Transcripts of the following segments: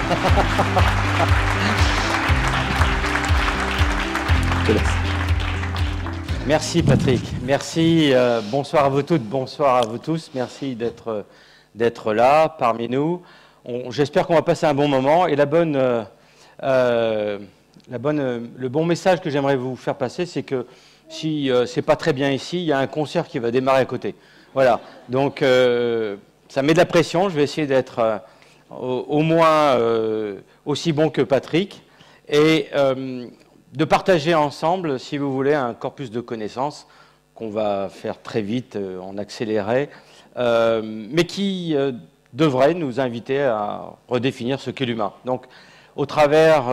Je te laisse. Merci Patrick, merci, bonsoir à vous toutes, bonsoir à vous tous, merci d'être là parmi nous. J'espère qu'on va passer un bon moment et le bon message que j'aimerais vous faire passer, c'est que si c'est pas très bien ici, il y a un concert qui va démarrer à côté. Voilà, donc ça met de la pression, je vais essayer d'être au moins aussi bon que Patrick et de partager ensemble, si vous voulez, un corpus de connaissances qu'on va faire très vite, en accéléré, mais qui devrait nous inviter à redéfinir ce qu'est l'humain. Donc, au travers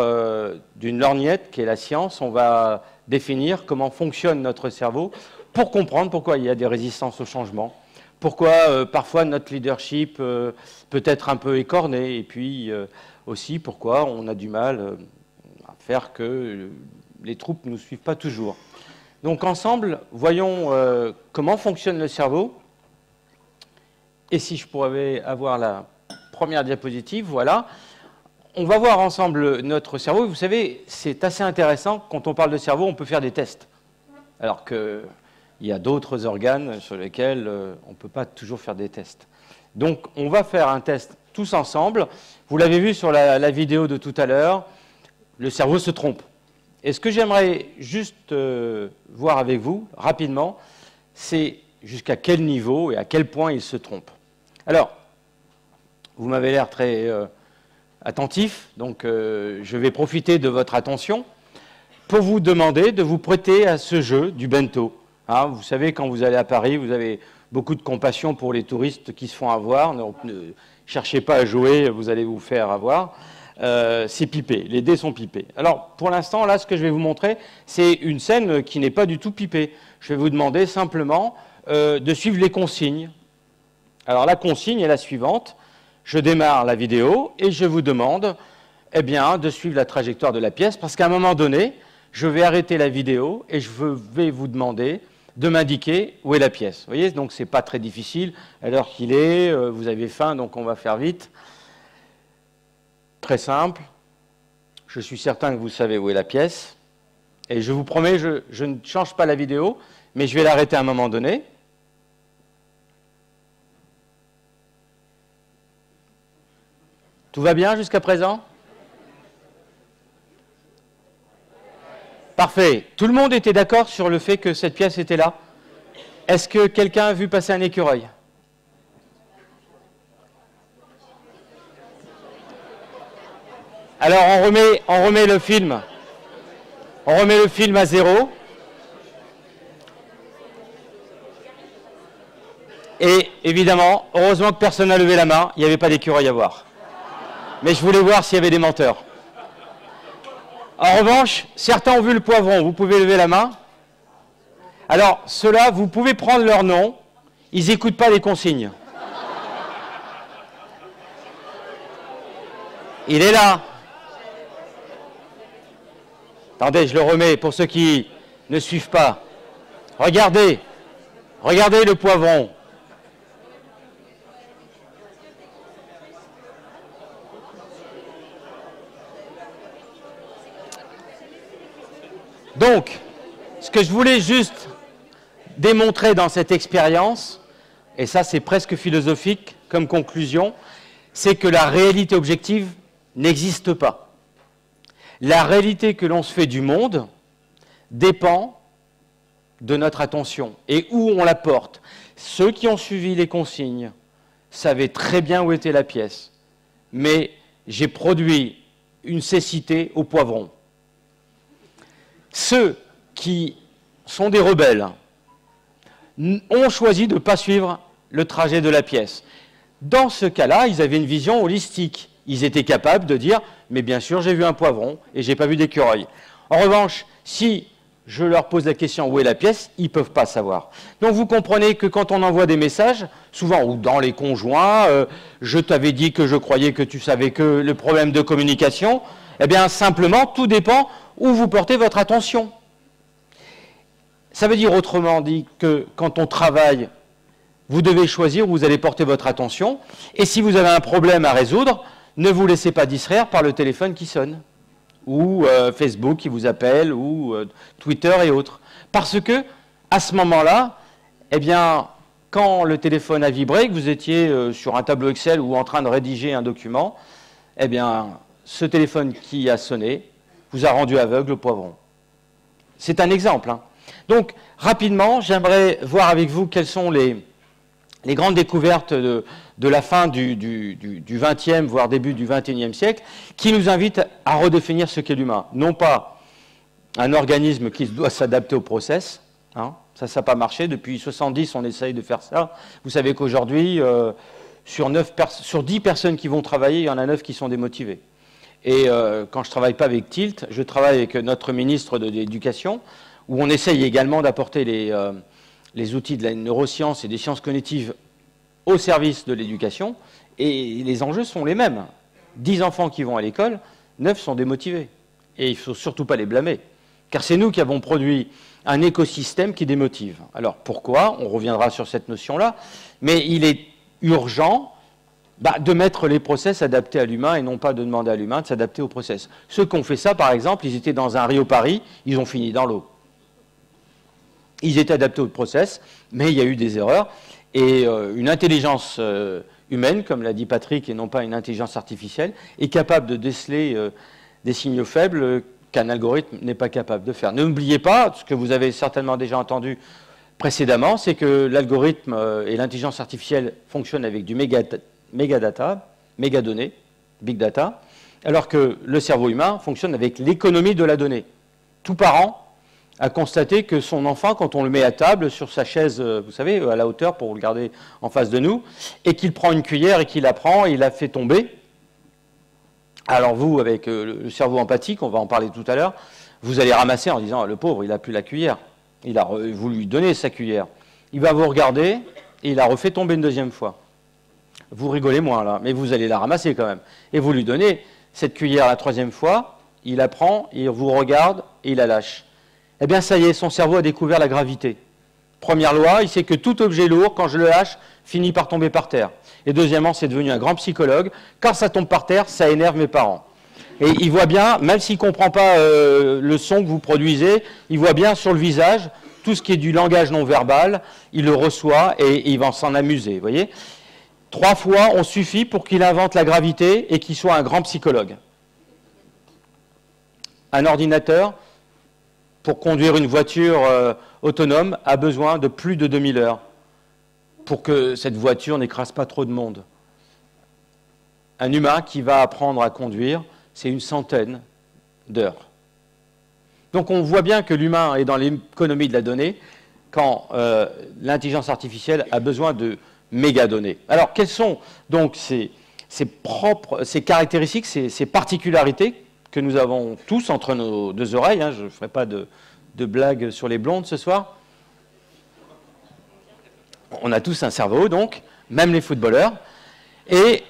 d'une lorgnette qui est la science, on va définir comment fonctionne notre cerveau pour comprendre pourquoi il y a des résistances au changement, pourquoi parfois notre leadership peut être un peu écorné, et puis aussi pourquoi on a du mal à faire que les troupes ne nous suivent pas toujours. Donc ensemble, voyons comment fonctionne le cerveau. Et si je pourrais avoir la première diapositive, voilà. On va voir ensemble notre cerveau. Vous savez, c'est assez intéressant. Quand on parle de cerveau, on peut faire des tests. Alors qu'il y a d'autres organes sur lesquels on ne peut pas toujours faire des tests. Donc, on va faire un test tous ensemble. Vous l'avez vu sur la vidéo de tout à l'heure, le cerveau se trompe. Et ce que j'aimerais juste voir avec vous, rapidement, c'est jusqu'à quel niveau et à quel point il se trompe. Alors, vous m'avez l'air très attentif, donc je vais profiter de votre attention pour vous demander de vous prêter à ce jeu du bento. Hein, vous savez, quand vous allez à Paris, vous avez beaucoup de compassion pour les touristes qui se font avoir, donc ne cherchez pas à jouer, vous allez vous faire avoir. C'est pipé, les dés sont pipés. Alors, pour l'instant, là, ce que je vais vous montrer, c'est une scène qui n'est pas du tout pipée. Je vais vous demander simplement de suivre les consignes. Alors, la consigne est la suivante. Je démarre la vidéo et je vous demande eh bien, de suivre la trajectoire de la pièce, parce qu'à un moment donné, je vais arrêter la vidéo et je vais vous demander de m'indiquer où est la pièce. Vous voyez, donc ce n'est pas très difficile. À l'heure qu'il est, vous avez faim, donc on va faire vite. Très simple, je suis certain que vous savez où est la pièce, et je vous promets, je ne change pas la vidéo, mais je vais l'arrêter à un moment donné. Tout va bien jusqu'à présent? Parfait. Tout le monde était d'accord sur le fait que cette pièce était là? Est-ce que quelqu'un a vu passer un écureuil? Alors, on remet le film. On remet le film à 0. Et évidemment, heureusement que personne n'a levé la main, il n'y avait pas d'écureuil à voir. Mais je voulais voir s'il y avait des menteurs. En revanche, certains ont vu le poivron. Vous pouvez lever la main. Alors, ceux-là, vous pouvez prendre leur nom. Ils n'écoutent pas les consignes. Il est là. Attendez, je le remets pour ceux qui ne suivent pas. Regardez, regardez le poivron. Donc, ce que je voulais juste démontrer dans cette expérience, et ça c'est presque philosophique comme conclusion, c'est que la réalité objective n'existe pas. La réalité que l'on se fait du monde dépend de notre attention et où on la porte. Ceux qui ont suivi les consignes savaient très bien où était la pièce, mais j'ai produit une cécité au poivron. Ceux qui sont des rebelles ont choisi de ne pas suivre le trajet de la pièce. Dans ce cas-là, ils avaient une vision holistique. Ils étaient capables de dire « mais bien sûr, j'ai vu un poivron et je n'ai pas vu d'écureuil ». En revanche, si je leur pose la question « où est la pièce ?», ils ne peuvent pas savoir. Donc vous comprenez que quand on envoie des messages, souvent, ou dans les conjoints, je t'avais dit que je croyais que tu savais que le problème de communication, eh bien simplement, tout dépend où vous portez votre attention. Ça veut dire autrement dit que quand on travaille, vous devez choisir où vous allez porter votre attention. Et si vous avez un problème à résoudre, ne vous laissez pas distraire par le téléphone qui sonne, ou Facebook qui vous appelle, ou Twitter et autres. Parce que, à ce moment-là, eh bien, quand le téléphone a vibré, que vous étiez sur un tableau Excel ou en train de rédiger un document, eh bien, ce téléphone qui a sonné vous a rendu aveugle au poivron. C'est un exemple, hein. Donc, rapidement, j'aimerais voir avec vous quelles sont les grandes découvertes de la fin du XXe, voire début du XXIe siècle, qui nous invitent à redéfinir ce qu'est l'humain. Non pas un organisme qui doit s'adapter au process, hein, ça n'a pas marché. Depuis 70, on essaye de faire ça. Vous savez qu'aujourd'hui, sur 10 personnes qui vont travailler, il y en a 9 qui sont démotivées. Et quand je ne travaille pas avec Tilt, je travaille avec notre ministre de l'Éducation, où on essaye également d'apporter les outils de la neuroscience et des sciences cognitives au service de l'éducation, et les enjeux sont les mêmes. 10 enfants qui vont à l'école, 9 sont démotivés. Et il ne faut surtout pas les blâmer, car c'est nous qui avons produit un écosystème qui démotive. Alors pourquoi? On reviendra sur cette notion-là, mais il est urgent de mettre les process adaptés à l'humain et non pas de demander à l'humain de s'adapter aux process. Ceux qui ont fait ça, par exemple, ils étaient dans un Rio-Paris, ils ont fini dans l'eau. Ils étaient adaptés au process, mais il y a eu des erreurs. Et une intelligence humaine, comme l'a dit Patrick, et non pas une intelligence artificielle, est capable de déceler des signaux faibles qu'un algorithme n'est pas capable de faire. N'oubliez pas, ce que vous avez certainement déjà entendu précédemment, c'est que l'algorithme et l'intelligence artificielle fonctionnent avec du mégadata, mégadonnées, big data, alors que le cerveau humain fonctionne avec l'économie de la donnée. Tout parent a constaté que son enfant, quand on le met à table sur sa chaise, vous savez, à la hauteur pour le garder en face de nous, et qu'il prend une cuillère et qu'il la prend et il la fait tomber, alors vous, avec le cerveau empathique, on va en parler tout à l'heure, vous allez ramasser en disant, le pauvre, il n'a plus la cuillère. Vous lui donnez sa cuillère. Il va vous regarder et il la refait tomber une deuxième fois. Vous rigolez moins là, mais vous allez la ramasser quand même. Et vous lui donnez cette cuillère la troisième fois, il la prend, il vous regarde et il la lâche. Eh bien, ça y est, son cerveau a découvert la gravité. Première loi, il sait que tout objet lourd, quand je le lâche, finit par tomber par terre. Et deuxièmement, c'est devenu un grand psychologue. Quand ça tombe par terre, ça énerve mes parents. Et il voit bien, même s'il ne comprend pas le son que vous produisez, il voit bien sur le visage tout ce qui est du langage non verbal, il le reçoit et il va s'en amuser. Vous voyez ? 3 fois, on suffit pour qu'il invente la gravité et qu'il soit un grand psychologue. Un ordinateur, pour conduire une voiture autonome, a besoin de plus de 2000 heures pour que cette voiture n'écrase pas trop de monde. Un humain qui va apprendre à conduire, c'est une centaine d'heures. Donc on voit bien que l'humain est dans l'économie de la donnée quand l'intelligence artificielle a besoin de mégadonnées. Alors quelles sont donc ces caractéristiques, ces particularités que nous avons tous entre nos deux oreilles, hein, je ne ferai pas de blagues sur les blondes ce soir. On a tous un cerveau, donc, même les footballeurs. Et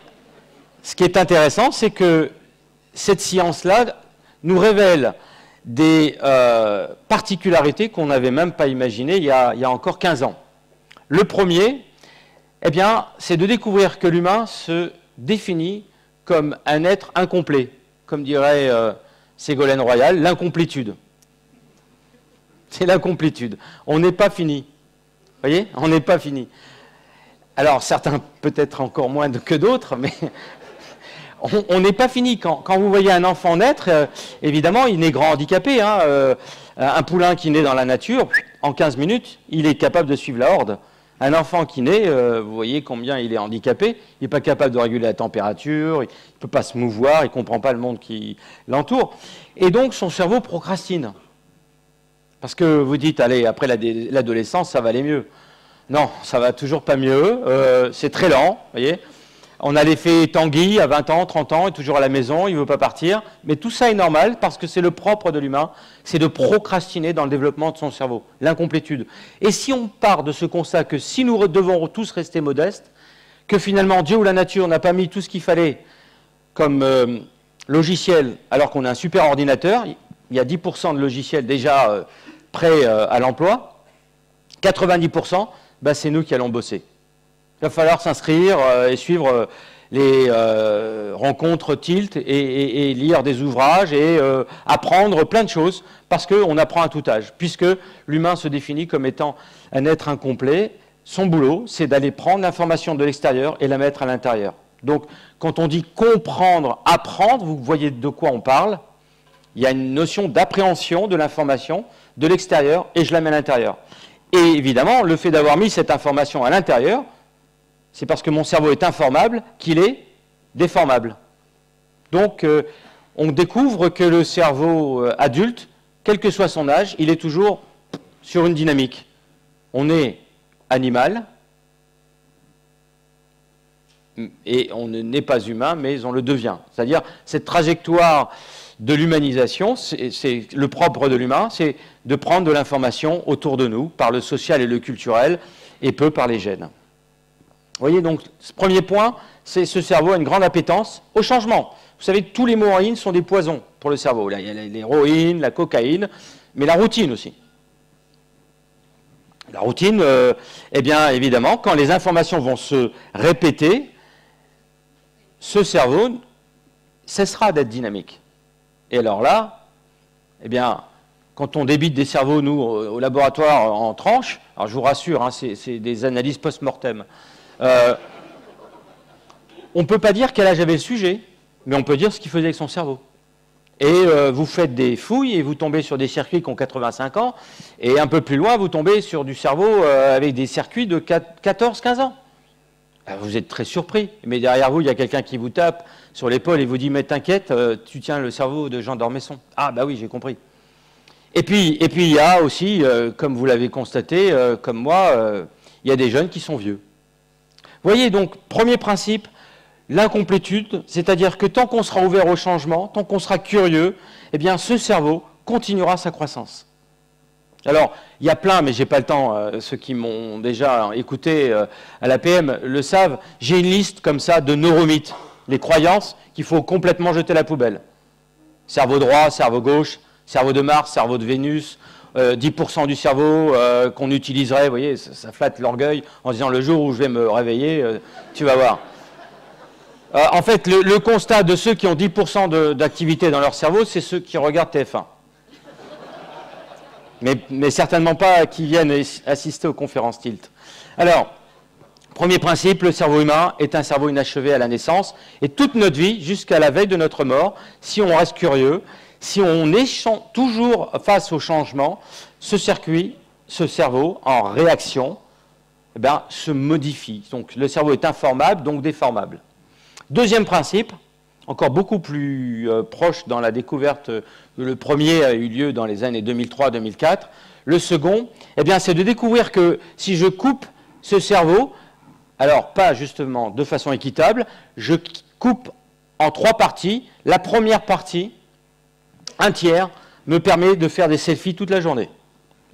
ce qui est intéressant, c'est que cette science-là nous révèle des particularités qu'on n'avait même pas imaginées il y a encore 15 ans. Le premier, eh bien, c'est de découvrir que l'humain se définit comme un être incomplet. Comme dirait Ségolène Royal, l'incomplétude. C'est l'incomplétude. On n'est pas fini. Vous voyez? On n'est pas fini. Alors, certains peut-être encore moins que d'autres, mais on n'est pas fini. Quand vous voyez un enfant naître, évidemment, il naît grand handicapé. Hein, un poulain qui naît dans la nature, en 15 minutes, il est capable de suivre la horde. Un enfant qui naît, vous voyez combien il est handicapé, il n'est pas capable de réguler la température, il ne peut pas se mouvoir, il ne comprend pas le monde qui l'entoure. Et donc son cerveau procrastine. Parce que vous dites, allez, après l'adolescence, ça va aller mieux. Non, ça va toujours pas mieux, c'est très lent, vous voyez. On a l'effet Tanguy à 20 ans, 30 ans, il est toujours à la maison, il ne veut pas partir. Mais tout ça est normal parce que c'est le propre de l'humain, c'est de procrastiner dans le développement de son cerveau, l'incomplétude. Et si on part de ce constat que si nous devons tous rester modestes, que finalement Dieu ou la nature n'a pas mis tout ce qu'il fallait comme logiciel alors qu'on a un super ordinateur, il y a 10% de logiciels déjà prêts à l'emploi, 90%, c'est nous qui allons bosser. Il va falloir s'inscrire et suivre les rencontres tilt et lire des ouvrages et apprendre plein de choses, parce qu'on apprend à tout âge, puisque l'humain se définit comme étant un être incomplet. Son boulot, c'est d'aller prendre l'information de l'extérieur et la mettre à l'intérieur. Donc, quand on dit comprendre, apprendre, vous voyez de quoi on parle. Il y a une notion d'appréhension de l'information de l'extérieur et je la mets à l'intérieur. Et évidemment, le fait d'avoir mis cette information à l'intérieur, c'est parce que mon cerveau est informable qu'il est déformable. Donc, on découvre que le cerveau adulte, quel que soit son âge, il est toujours sur une dynamique. On est animal, et on n'est pas humain, mais on le devient. C'est-à-dire, cette trajectoire de l'humanisation, c'est le propre de l'humain, c'est de prendre de l'information autour de nous, par le social et le culturel, et peu par les gènes. Vous voyez, donc, ce premier point, c'est ce cerveau a une grande appétence au changement. Vous savez, tous les mots sont des poisons pour le cerveau. Là, il y a l'héroïne, la cocaïne, mais la routine aussi. La routine, eh bien, évidemment, quand les informations vont se répéter, ce cerveau cessera d'être dynamique. Et alors là, eh bien, quand on débite des cerveaux, nous, au laboratoire, en tranches, alors je vous rassure, hein, c'est des analyses post-mortem, on ne peut pas dire quel âge avait le sujet, mais on peut dire ce qu'il faisait avec son cerveau. Et vous faites des fouilles et vous tombez sur des circuits qui ont 85 ans, et un peu plus loin, vous tombez sur du cerveau avec des circuits de 14-15 ans. Alors vous êtes très surpris, mais derrière vous, il y a quelqu'un qui vous tape sur l'épaule et vous dit « Mais t'inquiète, tu tiens le cerveau de Jean d'Ormesson. » Ah bah oui, j'ai compris. Et puis il y a aussi, comme vous l'avez constaté, comme moi, il y a des jeunes qui sont vieux. Vous voyez, donc, premier principe, l'incomplétude, c'est-à-dire que tant qu'on sera ouvert au changement, tant qu'on sera curieux, eh bien ce cerveau continuera sa croissance. Alors, il y a plein, mais je n'ai pas le temps, ceux qui m'ont déjà écouté à l'APM le savent, j'ai une liste comme ça de neuromythes, les croyances qu'il faut complètement jeter à la poubelle. Cerveau droit, cerveau gauche, cerveau de Mars, cerveau de Vénus, 10% du cerveau qu'on utiliserait, vous voyez, ça flatte l'orgueil en disant le jour où je vais me réveiller, tu vas voir. En fait, le constat de ceux qui ont 10% d'activité dans leur cerveau, c'est ceux qui regardent TF1. Mais certainement pas qui viennent assister aux conférences Tilt. Alors, premier principe, le cerveau humain est un cerveau inachevé à la naissance, et toute notre vie, jusqu'à la veille de notre mort, si on reste curieux, si on est toujours face au changement, ce circuit, ce cerveau, en réaction, eh bien, se modifie. Donc le cerveau est informable, donc déformable. Deuxième principe, encore beaucoup plus proche dans la découverte, le premier a eu lieu dans les années 2003-2004, le second, eh bien, c'est de découvrir que si je coupe ce cerveau, alors pas justement de façon équitable, je coupe en 3 parties. La première partie, un tiers, me permet de faire des selfies toute la journée.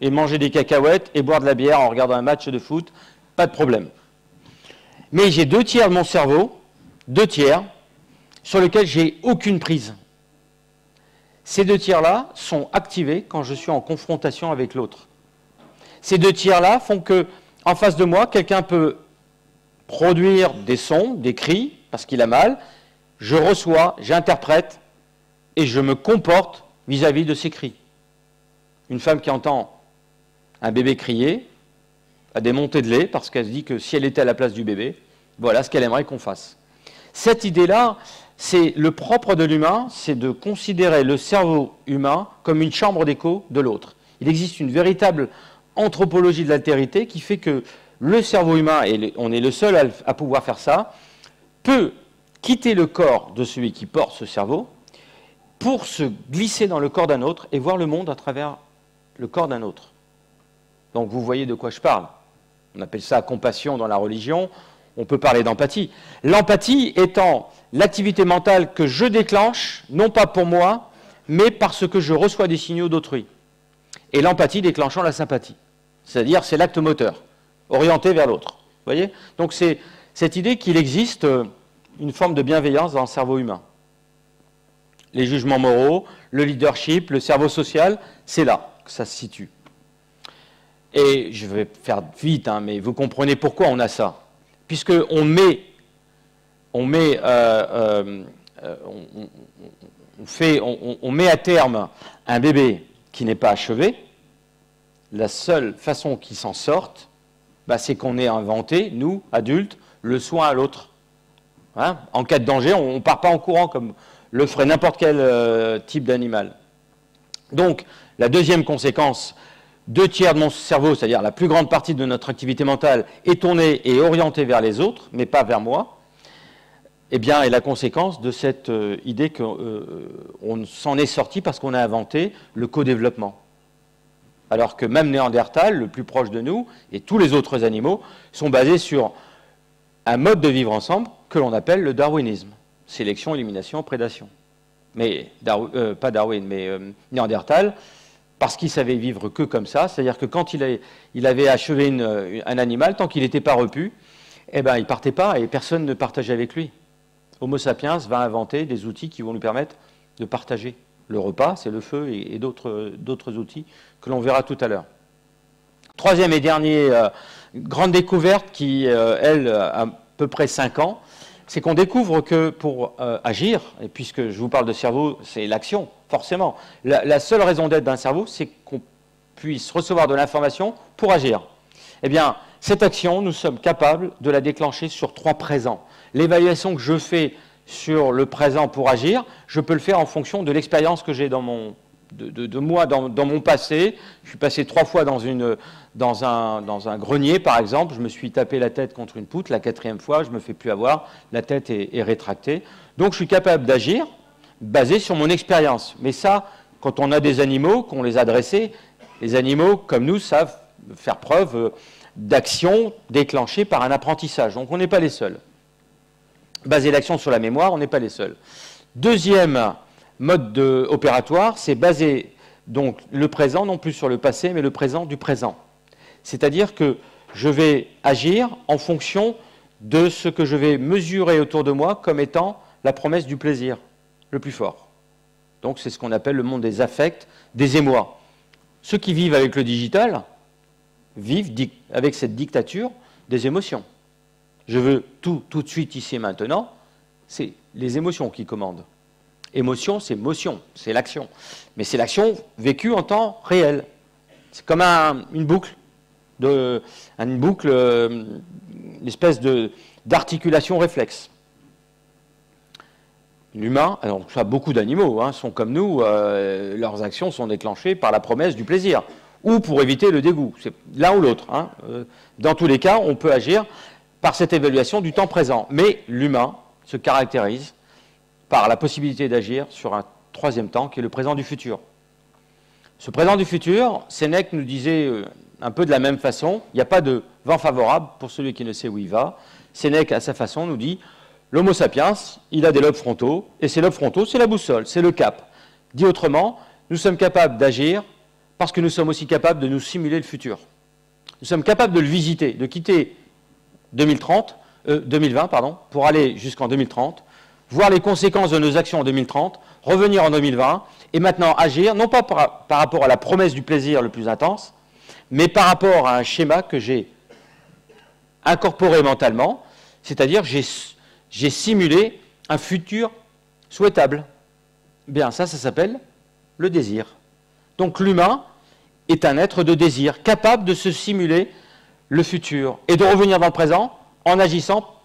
Et manger des cacahuètes et boire de la bière en regardant un match de foot, pas de problème. Mais j'ai 2 tiers de mon cerveau, 2 tiers, sur lesquels j'ai aucune prise. Ces 2 tiers-là sont activés quand je suis en confrontation avec l'autre. Ces 2 tiers-là font que, en face de moi, quelqu'un peut produire des sons, des cris, parce qu'il a mal, je reçois, j'interprète, et je me comporte vis-à-vis de ces cris. Une femme qui entend un bébé crier a des montées de lait parce qu'elle se dit que si elle était à la place du bébé, voilà ce qu'elle aimerait qu'on fasse. Cette idée-là, c'est le propre de l'humain, c'est de considérer le cerveau humain comme une chambre d'écho de l'autre. Il existe une véritable anthropologie de l'altérité qui fait que le cerveau humain, et on est le seul à pouvoir faire ça, peut quitter le corps de celui qui porte ce cerveau pour se glisser dans le corps d'un autre et voir le monde à travers le corps d'un autre. Donc vous voyez de quoi je parle. On appelle ça compassion dans la religion, on peut parler d'empathie. L'empathie étant l'activité mentale que je déclenche, non pas pour moi, mais parce que je reçois des signaux d'autrui. Et l'empathie déclenchant la sympathie. C'est-à-dire, c'est l'acte moteur, orienté vers l'autre. Vous voyez? Donc c'est cette idée qu'il existe une forme de bienveillance dans le cerveau humain. Les jugements moraux, le leadership, le cerveau social, c'est là que ça se situe. Et je vais faire vite, hein, mais vous comprenez pourquoi on a ça. Puisqu'on on met à terme un bébé qui n'est pas achevé, la seule façon qu'il s'en sorte, bah, c'est qu'on ait inventé, nous, adultes, le soin à l'autre. Hein? En cas de danger, on ne part pas en courant comme le ferait n'importe quel type d'animal. Donc, la deuxième conséquence, 2/3 de mon cerveau, c'est-à-dire la plus grande partie de notre activité mentale, est tournée et orientée vers les autres, mais pas vers moi, eh bien, est la conséquence de cette idée qu'on s'en est sorti parce qu'on a inventé le co-développement. Alors que même Néandertal, le plus proche de nous, et tous les autres animaux, sont basés sur un mode de vivre ensemble que l'on appelle le darwinisme. Sélection, élimination, prédation. Mais, pas Darwin, mais Néandertal, parce qu'il savait vivre que comme ça, c'est-à-dire que quand il avait achevé un animal, tant qu'il n'était pas repu, eh ben, il ne partait pas et personne ne partageait avec lui. Homo sapiens va inventer des outils qui vont nous permettre de partager. Le repas, c'est le feu et d'autres outils que l'on verra tout à l'heure. Troisième et dernière grande découverte qui, elle, a à peu près 5 ans, c'est qu'on découvre que pour agir, et puisque je vous parle de cerveau, c'est l'action, forcément. La seule raison d'être d'un cerveau, c'est qu'on puisse recevoir de l'information pour agir. Eh bien, cette action, nous sommes capables de la déclencher sur 3 présents. L'évaluation que je fais sur le présent pour agir, je peux le faire en fonction de l'expérience que j'ai de moi dans mon passé. Je suis passé 3 fois dans un grenier, par exemple. Je me suis tapé la tête contre une poutre. La 4e fois, je ne me fais plus avoir. La tête est rétractée. Donc, je suis capable d'agir basé sur mon expérience. Mais ça, quand on a des animaux, qu'on les a dressés, les animaux, comme nous, savent faire preuve d'action déclenchée par un apprentissage. Donc, on n'est pas les seuls. Baser l'action sur la mémoire, on n'est pas les seuls. Deuxième mode opératoire, c'est baser donc le présent, non plus sur le passé, mais le présent du présent. C'est-à-dire que je vais agir en fonction de ce que je vais mesurer autour de moi comme étant la promesse du plaisir le plus fort. Donc c'est ce qu'on appelle le monde des affects, des émois. Ceux qui vivent avec le digital vivent avec cette dictature des émotions. Je veux tout de suite, ici et maintenant, c'est les émotions qui commandent. Émotion, c'est motion, c'est l'action. Mais c'est l'action vécue en temps réel. C'est comme une boucle, une espèce d'articulation réflexe. L'humain, alors ça, beaucoup d'animaux sont comme nous, leurs actions sont déclenchées par la promesse du plaisir, ou pour éviter le dégoût. C'est l'un ou l'autre. Dans tous les cas, on peut agir par cette évaluation du temps présent. Mais l'humain se caractérise par la possibilité d'agir sur un 3e temps, qui est le présent du futur. Ce présent du futur, Sénèque nous disait un peu de la même façon, il n'y a pas de vent favorable pour celui qui ne sait où il va. Sénèque, à sa façon, nous dit, l'homo sapiens, il a des lobes frontaux, et ces lobes frontaux, c'est la boussole, c'est le cap. Dit autrement, nous sommes capables d'agir parce que nous sommes aussi capables de nous simuler le futur. Nous sommes capables de le visiter, de quitter 2020 pour aller jusqu'en 2030, voir les conséquences de nos actions en 2030, revenir en 2020, et maintenant agir, non pas par rapport à la promesse du plaisir le plus intense, mais par rapport à un schéma que j'ai incorporé mentalement, c'est-à-dire j'ai simulé un futur souhaitable. Bien, ça s'appelle le désir. Donc l'humain est un être de désir, capable de se simuler le futur et de revenir dans le présent en agissant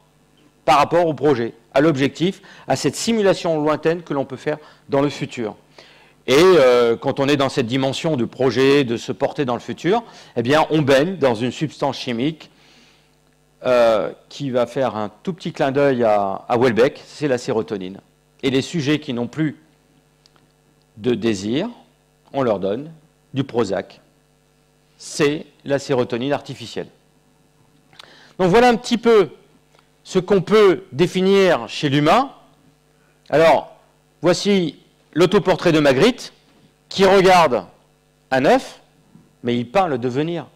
par rapport au projet, à l'objectif, à cette simulation lointaine que l'on peut faire dans le futur. Et quand on est dans cette dimension de projet, de se porter dans le futur, eh bien, on baigne dans une substance chimique qui va faire un tout petit clin d'œil à Houellebecq, c'est la sérotonine. Et les sujets qui n'ont plus de désir, on leur donne du Prozac. C'est la sérotonine artificielle. Donc voilà un petit peu ce qu'on peut définir chez l'humain. Alors, voici l'autoportrait de Magritte, qui regarde un œuf, mais il peint le devenir.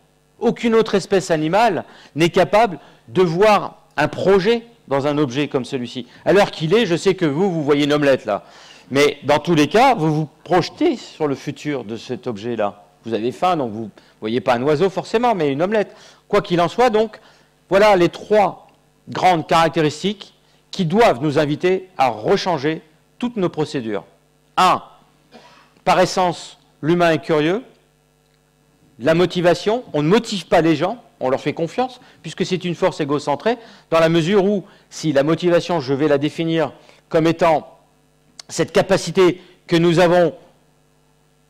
Aucune autre espèce animale n'est capable de voir un projet dans un objet comme celui-ci. À l'heure qu'il est, je sais que vous voyez une omelette là. Mais dans tous les cas, vous vous projetez sur le futur de cet objet-là. Vous avez faim, donc vous ne voyez pas un oiseau forcément, mais une omelette. Quoi qu'il en soit, donc, voilà les 3 grandes caractéristiques qui doivent nous inviter à rechanger toutes nos procédures. 1. Par essence, l'humain est curieux. La motivation, on ne motive pas les gens, on leur fait confiance, puisque c'est une force égocentrée, dans la mesure où, si la motivation, je vais la définir comme étant cette capacité que nous avons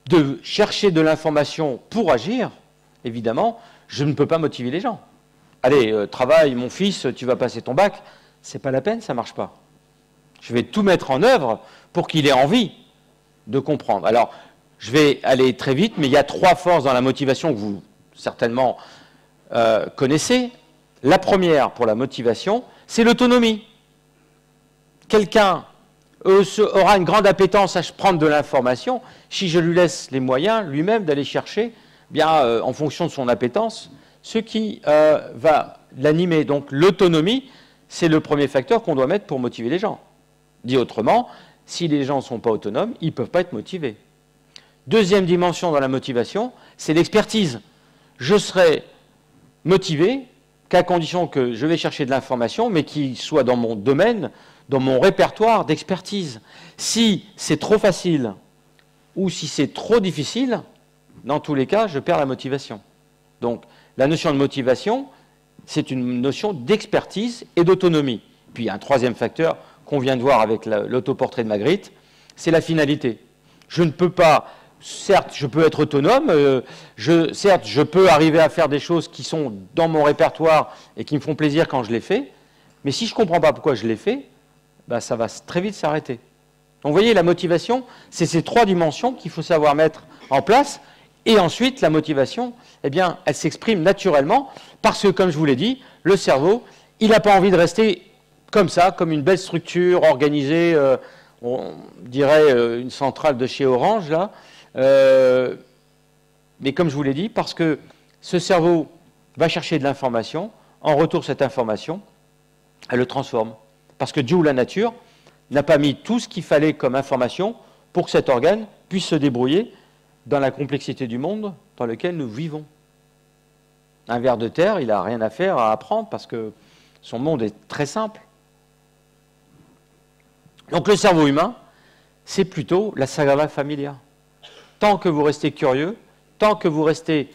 de chercher de l'information pour agir, évidemment, je ne peux pas motiver les gens. Allez, travaille, mon fils, tu vas passer ton bac. C'est pas la peine, ça ne marche pas. Je vais tout mettre en œuvre pour qu'il ait envie de comprendre. Alors, je vais aller très vite, mais il y a 3 forces dans la motivation que vous, certainement, connaissez. La première, pour la motivation, c'est l'autonomie. Quelqu'un aura une grande appétence à prendre de l'information si je lui laisse les moyens lui-même d'aller chercher, bien, en fonction de son appétence, ce qui va l'animer. Donc l'autonomie, c'est le premier facteur qu'on doit mettre pour motiver les gens. Dit autrement, si les gens ne sont pas autonomes, ils ne peuvent pas être motivés. Deuxième dimension dans la motivation, c'est l'expertise. Je serai motivé qu'à condition que je vais chercher de l'information, mais qui soit dans mon domaine, dans mon répertoire d'expertise. Si c'est trop facile ou si c'est trop difficile, dans tous les cas, je perds la motivation. Donc, la notion de motivation, c'est une notion d'expertise et d'autonomie. Puis, un troisième facteur qu'on vient de voir avec l'autoportrait de Magritte, c'est la finalité. Je ne peux pas, certes, je peux être autonome, certes, je peux arriver à faire des choses qui sont dans mon répertoire et qui me font plaisir quand je les fais, mais si je ne comprends pas pourquoi je les fais, ben, ça va très vite s'arrêter. Donc, vous voyez, la motivation, c'est ces 3 dimensions qu'il faut savoir mettre en place. Et ensuite, la motivation, eh bien, elle s'exprime naturellement parce que, comme je vous l'ai dit, le cerveau, il n'a pas envie de rester comme ça, comme une belle structure organisée, on dirait une centrale de chez Orange, là. Mais comme je vous l'ai dit, parce que ce cerveau va chercher de l'information, en retour, cette information, elle le transforme. Parce que Dieu ou la nature n'a pas mis tout ce qu'il fallait comme information pour que cet organe puisse se débrouiller dans la complexité du monde dans lequel nous vivons. Un ver de terre, il n'a rien à faire, à apprendre, parce que son monde est très simple. Donc le cerveau humain, c'est plutôt la sagrada familia. Tant que vous restez curieux, tant que vous restez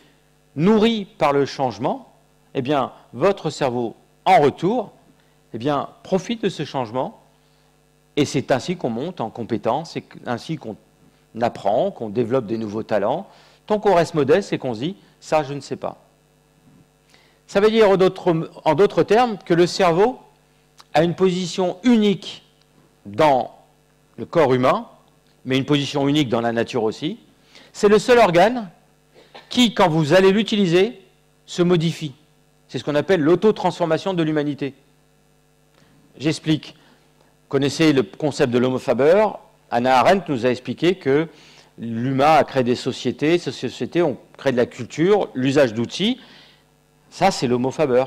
nourri par le changement, eh bien, votre cerveau, en retour, eh bien, profite de ce changement, et c'est ainsi qu'on monte en compétences, c'est ainsi qu'on apprend, qu'on développe des nouveaux talents. Tant qu'on reste modeste et qu'on se dit « ça, je ne sais pas ». Ça veut dire, en d'autres termes, que le cerveau a une position unique dans le corps humain, mais une position unique dans la nature aussi. C'est le seul organe qui, quand vous allez l'utiliser, se modifie. C'est ce qu'on appelle l'auto-transformation de l'humanité. J'explique. Vous connaissez le concept de l'homo faber. Hannah Arendt nous a expliqué que l'humain a créé des sociétés, ces sociétés ont créé de la culture, l'usage d'outils. Ça, c'est l'homo faber.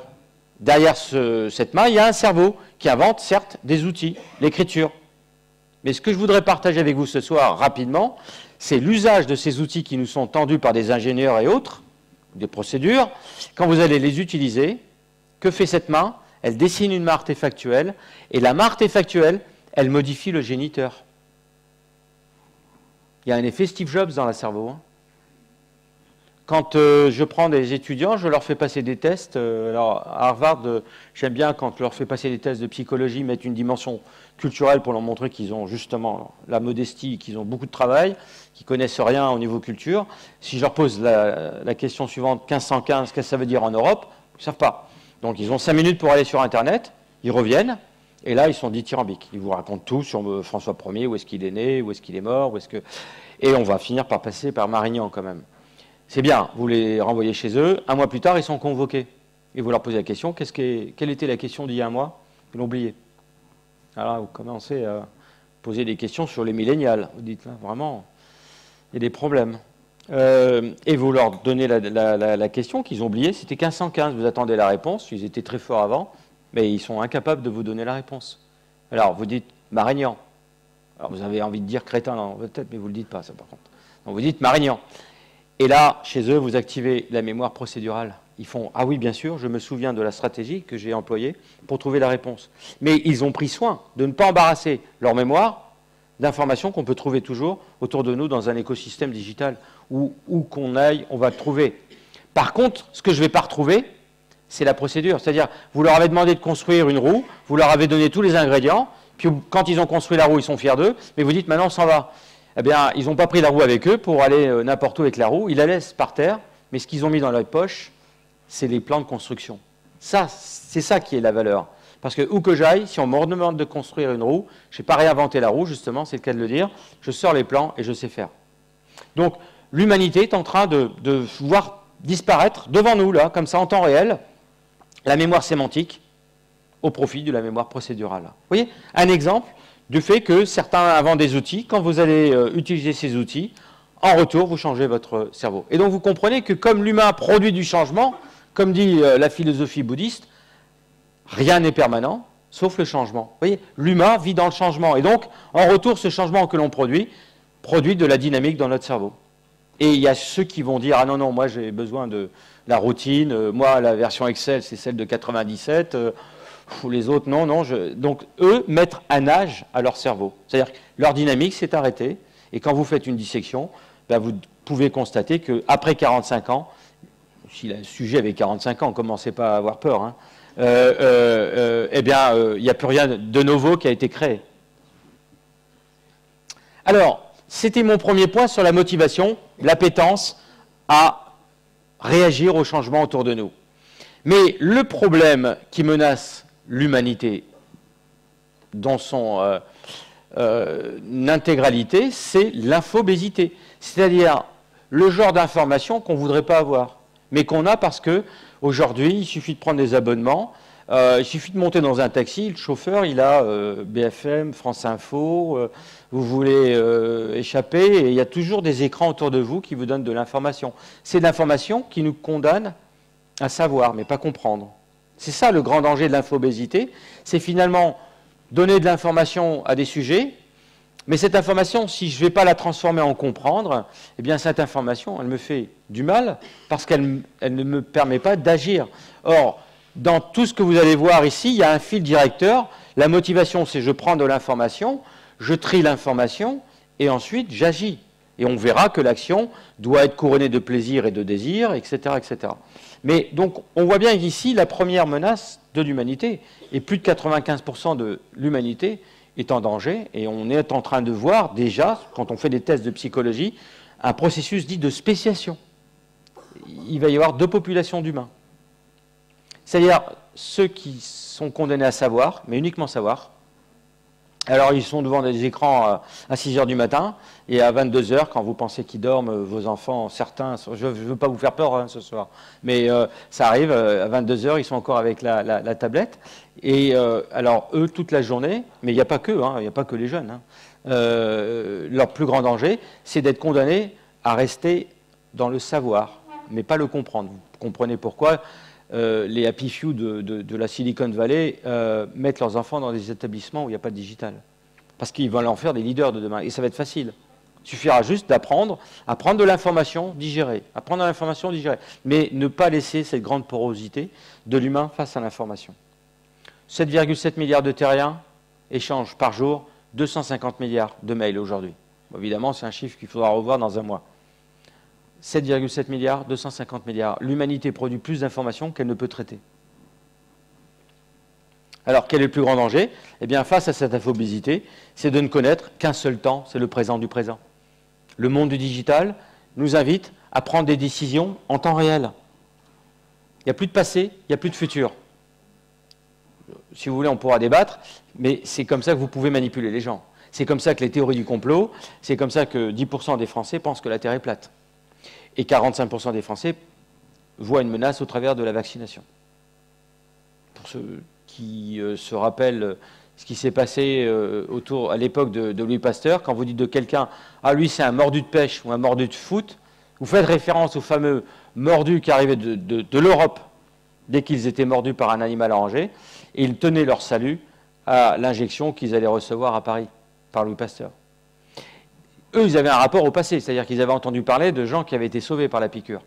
Derrière cette main, il y a un cerveau qui invente, certes, des outils, l'écriture. Mais ce que je voudrais partager avec vous ce soir, rapidement, c'est l'usage de ces outils qui nous sont tendus par des ingénieurs et autres, des procédures. Quand vous allez les utiliser, que fait cette main? Elle dessine une main artefactuelle, et la main artefactuelle, elle modifie le géniteur. Il y a un effet Steve Jobs dans le cerveau. Hein. Quand je prends des étudiants, je leur fais passer des tests. Alors, à Harvard, j'aime bien quand je leur fais passer des tests de psychologie, mettre une dimension culturelle pour leur montrer qu'ils ont justement la modestie, qu'ils ont beaucoup de travail, qu'ils ne connaissent rien au niveau culture. Si je leur pose la question suivante, 1515, qu'est-ce que ça veut dire en Europe? Ils ne savent pas. Donc, ils ont 5 minutes pour aller sur Internet, ils reviennent, et là, ils sont dithyrambiques. Ils vous racontent tout sur François Ier, où est-ce qu'il est né, où est-ce qu'il est mort, où est-ce que... Et on va finir par passer par Marignan quand même. C'est bien, vous les renvoyez chez eux, 1 mois plus tard, ils sont convoqués. Et vous leur posez la question, quelle était la question d'il y a 1 mois? Ils l'ont oublié. Alors vous commencez à poser des questions sur les millénials. Vous dites, là, vraiment, il y a des problèmes. Et vous leur donnez la question qu'ils ont oubliée, c'était 1515. Vous attendez la réponse, ils étaient très forts avant, mais ils sont incapables de vous donner la réponse. Alors vous dites Marignan. Alors vous avez envie de dire crétin dans votre tête, mais vous ne le dites pas, ça par contre. Donc vous dites Marignan. Et là, chez eux, vous activez la mémoire procédurale. Ils font « Ah oui, bien sûr, je me souviens de la stratégie que j'ai employée pour trouver la réponse. » Mais ils ont pris soin de ne pas embarrasser leur mémoire d'informations qu'on peut trouver toujours autour de nous dans un écosystème digital. Où qu'on aille, on va le trouver. Par contre, ce que je ne vais pas retrouver, c'est la procédure. C'est-à-dire, vous leur avez demandé de construire une roue, vous leur avez donné tous les ingrédients, puis quand ils ont construit la roue, ils sont fiers d'eux, mais vous dites maintenant, on s'en va. Eh bien, ils n'ont pas pris la roue avec eux pour aller n'importe où avec la roue, ils la laissent par terre, mais ce qu'ils ont mis dans leur poche, c'est les plans de construction. Ça, c'est ça qui est la valeur. Parce que où que j'aille, si on me demande de construire une roue, je n'ai pas réinventé la roue, justement, c'est le cas de le dire, je sors les plans et je sais faire. Donc, l'humanité est en train de voir disparaître devant nous, là, comme ça, en temps réel, la mémoire sémantique au profit de la mémoire procédurale. Vous voyez, un exemple du fait que certains inventent des outils. Quand vous allez utiliser ces outils, en retour, vous changez votre cerveau. Et donc, vous comprenez que comme l'humain produit du changement, comme dit la philosophie bouddhiste, rien n'est permanent, sauf le changement. Vous voyez, l'humain vit dans le changement. Et donc, en retour, ce changement que l'on produit de la dynamique dans notre cerveau. Et il y a ceux qui vont dire « Ah non, non, moi j'ai besoin de la routine, moi la version Excel c'est celle de 97, les autres non, non. » Donc eux mettent un âge à leur cerveau. C'est-à-dire que leur dynamique s'est arrêtée. Et quand vous faites une dissection, ben, vous pouvez constater qu'après 45 ans, si le sujet avait 45 ans, commencez pas à avoir peur, hein, eh bien il n'y a plus rien de nouveau qui a été créé. Alors, c'était mon premier point sur la motivation, l'appétence à réagir aux changements autour de nous. Mais le problème qui menace l'humanité dans son intégralité, c'est l'infobésité. C'est-à-dire le genre d'information qu'on ne voudrait pas avoir, mais qu'on a parce qu'aujourd'hui, il suffit de prendre des abonnements, il suffit de monter dans un taxi, le chauffeur, il a BFM, France Info, vous voulez échapper, et il y a toujours des écrans autour de vous qui vous donnent de l'information. C'est de l'information qui nous condamne à savoir, mais pas comprendre. C'est ça le grand danger de l'infobésité, c'est finalement donner de l'information à des sujets, mais cette information, si je ne vais pas la transformer en comprendre, eh bien cette information, elle me fait du mal parce qu'elle ne me permet pas d'agir. Or, dans tout ce que vous allez voir ici, il y a un fil directeur. La motivation, c'est je prends de l'information, je trie l'information et ensuite j'agis. Et on verra que l'action doit être couronnée de plaisir et de désir, etc., etc. Mais donc, on voit bien qu'ici, la première menace de l'humanité, et plus de 95% de l'humanité est en danger, et on est en train de voir déjà, quand on fait des tests de psychologie, un processus dit de spéciation. Il va y avoir deux populations d'humains. C'est-à-dire ceux qui sont condamnés à savoir, mais uniquement savoir. Alors ils sont devant des écrans à 6 h du matin, et à 22 h, quand vous pensez qu'ils dorment, vos enfants, certains, je ne veux pas vous faire peur hein, ce soir, mais ça arrive, à 22 h, ils sont encore avec la tablette, et alors eux, toute la journée, mais il n'y a pas que, il n'y a pas que les jeunes, hein, leur plus grand danger, c'est d'être condamnés à rester dans le savoir, mais pas le comprendre. Vous comprenez pourquoi les happy few de la Silicon Valley mettent leurs enfants dans des établissements où il n'y a pas de digital. Parce qu'ils vont en faire des leaders de demain. Et ça va être facile. Il suffira juste d'apprendre à prendre de l'information, digérer. À prendre de l'information, digérer. Mais ne pas laisser cette grande porosité de l'humain face à l'information. 7,7 milliards de terriens échangent par jour 250 milliards de mails aujourd'hui. Bon, évidemment, c'est un chiffre qu'il faudra revoir dans un mois. 7,7 milliards, 250 milliards. L'humanité produit plus d'informations qu'elle ne peut traiter. Alors, quel est le plus grand danger? Eh bien, face à cette infobésité, c'est de ne connaître qu'un seul temps, c'est le présent du présent. Le monde du digital nous invite à prendre des décisions en temps réel. Il n'y a plus de passé, il n'y a plus de futur. Si vous voulez, on pourra débattre, mais c'est comme ça que vous pouvez manipuler les gens. C'est comme ça que les théories du complot, c'est comme ça que 10% des Français pensent que la Terre est plate. Et 45% des Français voient une menace au travers de la vaccination. Pour ceux qui se rappellent ce qui s'est passé à l'époque de Louis Pasteur, quand vous dites de quelqu'un « Ah, lui, c'est un mordu de pêche ou un mordu de foot », vous faites référence aux fameux mordus qui arrivaient de l'Europe dès qu'ils étaient mordus par un animal à Angers, et ils tenaient leur salut à l'injection qu'ils allaient recevoir à Paris par Louis Pasteur. Eux, ils avaient un rapport au passé, c'est-à-dire qu'ils avaient entendu parler de gens qui avaient été sauvés par la piqûre.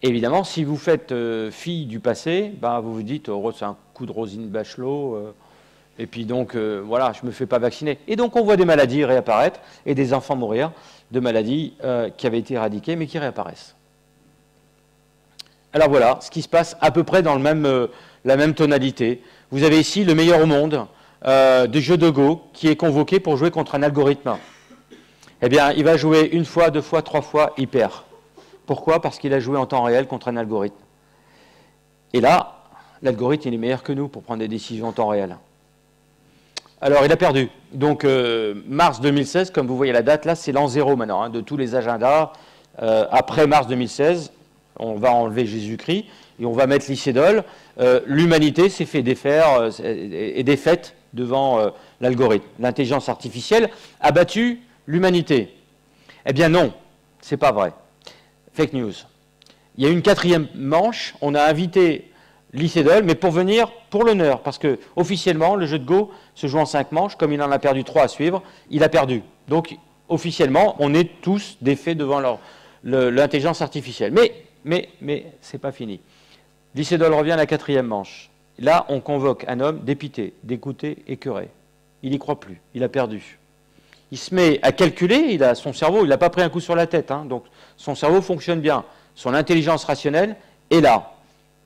Évidemment, si vous faites fi du passé, ben, vous vous dites, oh, c'est un coup de Roselyne Bachelot, et puis donc, voilà, je ne me fais pas vacciner. Et donc, on voit des maladies réapparaître et des enfants mourir de maladies qui avaient été éradiquées, mais qui réapparaissent. Alors voilà, ce qui se passe à peu près dans la même tonalité. Vous avez ici le meilleur au monde de jeu de Go qui est convoqué pour jouer contre un algorithme. Eh bien, il va jouer une fois, deux fois, trois fois, il perd. Pourquoi? Parce qu'il a joué en temps réel contre un algorithme. Et là, l'algorithme, il est meilleur que nous pour prendre des décisions en temps réel. Alors, il a perdu. Donc, mars 2016, comme vous voyez la date, là, c'est l'an zéro maintenant, hein, de tous les agendas. Après mars 2016, on va enlever Jésus-Christ et on va mettre l'Icédole. L'humanité s'est fait défaire et défaite devant l'algorithme. L'intelligence artificielle a battu l'humanité. Eh bien non, c'est pas vrai. Fake news. Il y a une quatrième manche, on a invité l'Icédole, mais pour venir pour l'honneur, parce que officiellement, le jeu de Go se joue en 5 manches, comme il en a perdu 3 à suivre, il a perdu. Donc, officiellement, on est tous défaits devant l'intelligence artificielle. Mais c'est pas fini. L'Icédole revient à la quatrième manche. Là, on convoque un homme dépité, dégoûté, écœuré. Il n'y croit plus, il a perdu. Il se met à calculer, il a son cerveau, il n'a pas pris un coup sur la tête, hein, donc son cerveau fonctionne bien. Son intelligence rationnelle est là.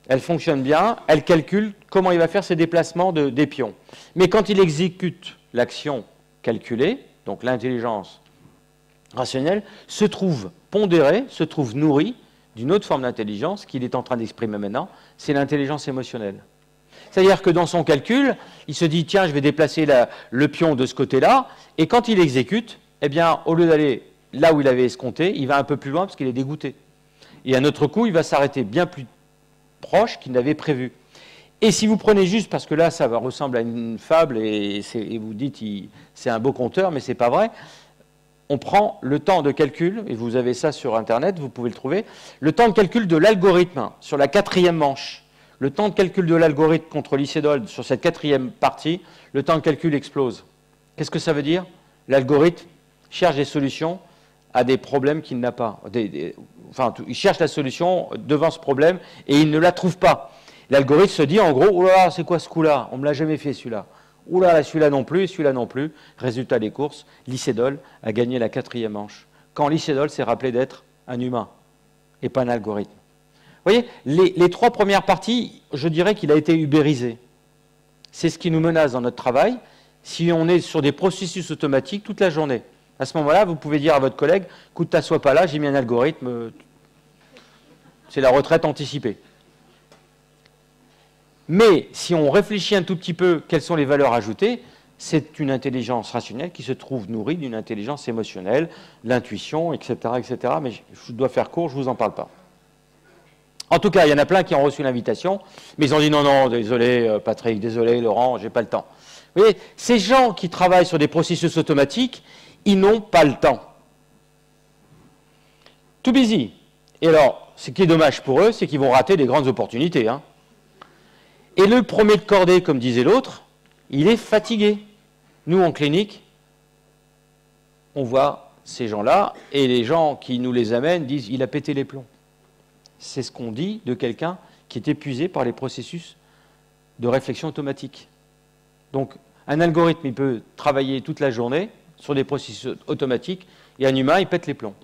Elle fonctionne bien, elle calcule comment il va faire ses déplacements des pions. Mais quand il exécute l'action calculée, donc l'intelligence rationnelle, se trouve pondérée, se trouve nourrie d'une autre forme d'intelligence qu'il est en train d'exprimer maintenant, c'est l'intelligence émotionnelle. C'est-à-dire que dans son calcul, il se dit, tiens, je vais déplacer le pion de ce côté-là, et quand il exécute, eh bien, au lieu d'aller là où il avait escompté, il va un peu plus loin parce qu'il est dégoûté. Et à un autre coup, il va s'arrêter bien plus proche qu'il n'avait prévu. Et si vous prenez juste, parce que là, ça ressemble à une fable, et vous dites, c'est un beau conteur, mais ce n'est pas vrai, on prend le temps de calcul, et vous avez ça sur Internet, vous pouvez le trouver, le temps de calcul de l'algorithme sur la quatrième manche. Le temps de calcul de l'algorithme contre l'Icédole sur cette quatrième partie, le temps de calcul explose. Qu'est-ce que ça veut dire? L'algorithme cherche des solutions à des problèmes qu'il n'a pas. Enfin, il cherche la solution devant ce problème et il ne la trouve pas. L'algorithme se dit en gros, oh là là, c'est quoi ce coup-là? On ne me l'a jamais fait celui-là. Oh là là, celui-là non plus, celui-là non plus. Résultat des courses, l'Icédole a gagné la quatrième manche. Quand l'Icédole s'est rappelé d'être un humain et pas un algorithme. Vous voyez, les 3 premières parties, je dirais qu'il a été ubérisé. C'est ce qui nous menace dans notre travail. Si on est sur des processus automatiques toute la journée, à ce moment-là, vous pouvez dire à votre collègue, écoute, t'assois pas là, j'ai mis un algorithme, c'est la retraite anticipée. Mais si on réfléchit un tout petit peu, quelles sont les valeurs ajoutées, c'est une intelligence rationnelle qui se trouve nourrie d'une intelligence émotionnelle, l'intuition, etc., etc. Mais je dois faire court, je ne vous en parle pas. En tout cas, il y en a plein qui ont reçu l'invitation, mais ils ont dit non, non, désolé Patrick, désolé Laurent, j'ai pas le temps. Vous voyez, ces gens qui travaillent sur des processus automatiques, ils n'ont pas le temps. Too busy. Et alors, ce qui est dommage pour eux, c'est qu'ils vont rater des grandes opportunités. Hein. Et le premier de cordée, comme disait l'autre, il est fatigué. Nous, en clinique, on voit ces gens-là, et les gens qui nous les amènent disent « il a pété les plombs ». C'est ce qu'on dit de quelqu'un qui est épuisé par les processus de réflexion automatique. Donc, un algorithme, il peut travailler toute la journée sur des processus automatiques, et un humain, il pète les plombs.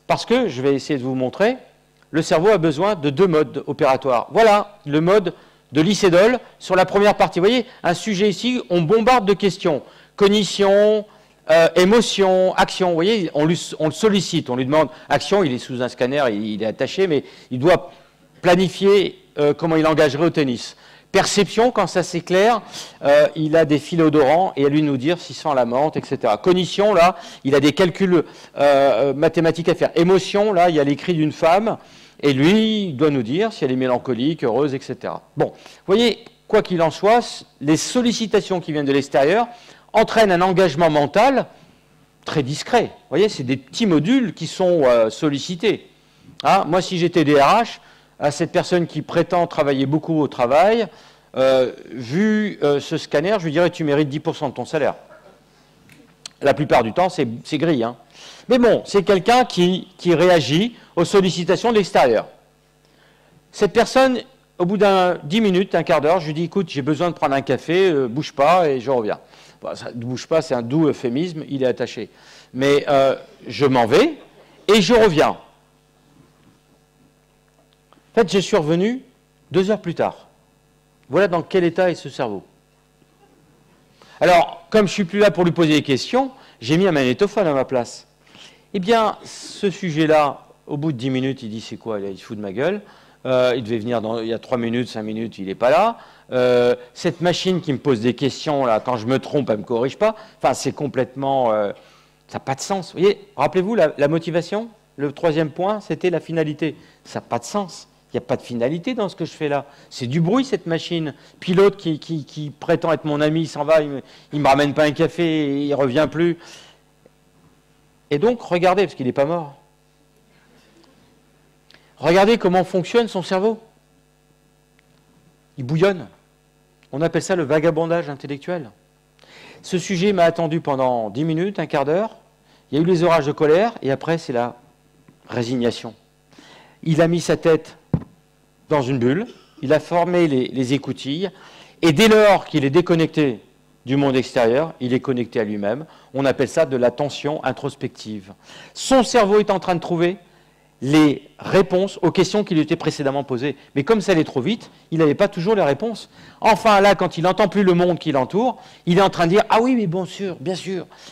Parce que, je vais essayer de vous montrer, le cerveau a besoin de 2 modes opératoires. Voilà le mode de l'Icédole sur la première partie. Vous voyez, un sujet ici, on bombarde de questions. Cognition, émotion, action. Vous voyez, on le sollicite, on lui demande action, il est sous un scanner, il est attaché, mais il doit planifier comment il engagerait au tennis. Perception, quand ça s'éclaire, il a des filets odorants et à lui de nous dire s'il sent la menthe, etc. Cognition, là, il a des calculs mathématiques à faire. Émotion, là, il y a les cris d'une femme et lui, il doit nous dire si elle est mélancolique, heureuse, etc. Bon, vous voyez, quoi qu'il en soit, les sollicitations qui viennent de l'extérieur entraînent un engagement mental très discret. Vous voyez, c'est des petits modules qui sont sollicités. Hein, moi, si j'étais DRH, à cette personne qui prétend travailler beaucoup au travail, vu ce scanner, je lui dirais tu mérites 10% de ton salaire. La plupart du temps, c'est gris. Hein. Mais bon, c'est quelqu'un qui réagit aux sollicitations de l'extérieur. Cette personne, au bout d'un 10 minutes, un quart d'heure, je lui dis, écoute, j'ai besoin de prendre un café, bouge pas, et je reviens. Bon, ça, ne bouge pas, c'est un doux euphémisme, il est attaché. Mais je m'en vais, et je reviens. En fait, je suis revenu 2 heures plus tard. Voilà dans quel état est ce cerveau. Alors, comme je ne suis plus là pour lui poser des questions, j'ai mis un magnétophone à ma place. Eh bien, ce sujet-là, au bout de 10 minutes, il dit, c'est quoi, il se fout de ma gueule. Il devait venir il y a 3 minutes, 5 minutes, il n'est pas là. Cette machine qui me pose des questions, là, quand je me trompe, elle ne me corrige pas. Enfin, c'est complètement... ça n'a pas de sens. Vous voyez, rappelez-vous, la motivation, le 3e point, c'était la finalité. Ça n'a pas de sens. Il n'y a pas de finalité dans ce que je fais là. C'est du bruit, cette machine. Puis l'autre qui prétend être mon ami, il s'en va, il ne me ramène pas un café, il ne revient plus. Et donc, regardez, parce qu'il n'est pas mort. Regardez comment fonctionne son cerveau. Il bouillonne. On appelle ça le vagabondage intellectuel. Ce sujet m'a attendu pendant 10 minutes, un quart d'heure. Il y a eu les orages de colère, et après, c'est la résignation. Il a mis sa tête dans une bulle, il a formé les écoutilles, et dès lors qu'il est déconnecté du monde extérieur, il est connecté à lui-même. On appelle ça de l'attention introspective. Son cerveau est en train de trouver les réponses aux questions qui lui étaient précédemment posées. Mais comme ça allait trop vite, il n'avait pas toujours les réponses. Enfin, là, quand il n'entend plus le monde qui l'entoure, il est en train de dire « Ah oui, mais bien sûr ».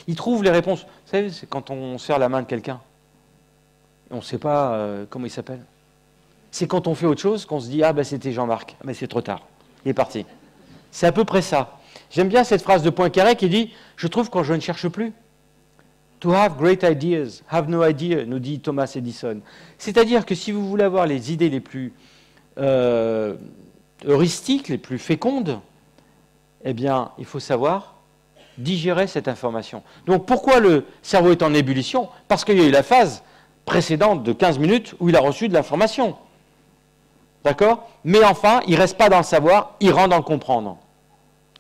Il trouve les réponses. Vous savez, c'est quand on serre la main de quelqu'un. On ne sait pas comment il s'appelle. C'est quand on fait autre chose qu'on se dit « Ah, ben c'était Jean-Marc ». Mais c'est trop tard. Il est parti. C'est à peu près ça. J'aime bien cette phrase de Poincaré qui dit « Je trouve quand je ne cherche plus ». To have great ideas, have no idea, nous dit Thomas Edison. C'est-à-dire que si vous voulez avoir les idées les plus heuristiques, les plus fécondes, eh bien, il faut savoir digérer cette information. Donc, pourquoi le cerveau est en ébullition? Parce qu'il y a eu la phase précédente de 15 minutes où il a reçu de l'information. D'accord? Mais enfin, il ne reste pas dans le savoir, il rentre dans le comprendre.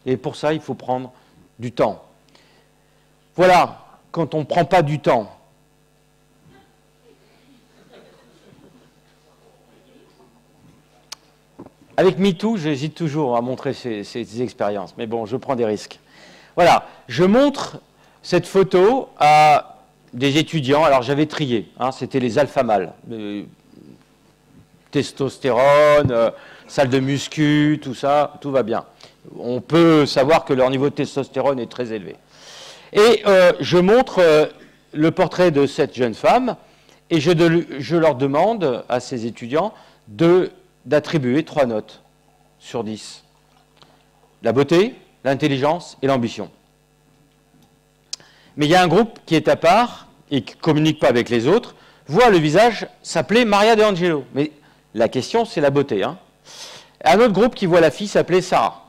Et pour ça, il faut prendre du temps. Voilà. Quand on ne prend pas du temps. Avec MeToo, j'hésite toujours à montrer ces expériences, mais bon, je prends des risques. Voilà, je montre cette photo à des étudiants, alors j'avais trié, hein, c'était les alpha mâles, testostérone, salle de muscu, tout ça, tout va bien. On peut savoir que leur niveau de testostérone est très élevé. Et je montre le portrait de cette jeune femme et je leur demande à ces étudiants d'attribuer 3 notes sur 10. La beauté, l'intelligence et l'ambition. Mais il y a un groupe qui est à part et qui ne communique pas avec les autres, voit le visage s'appeler Maria De Angelo. Mais la question, c'est la beauté. Hein. Un autre groupe qui voit la fille s'appeler Sarah.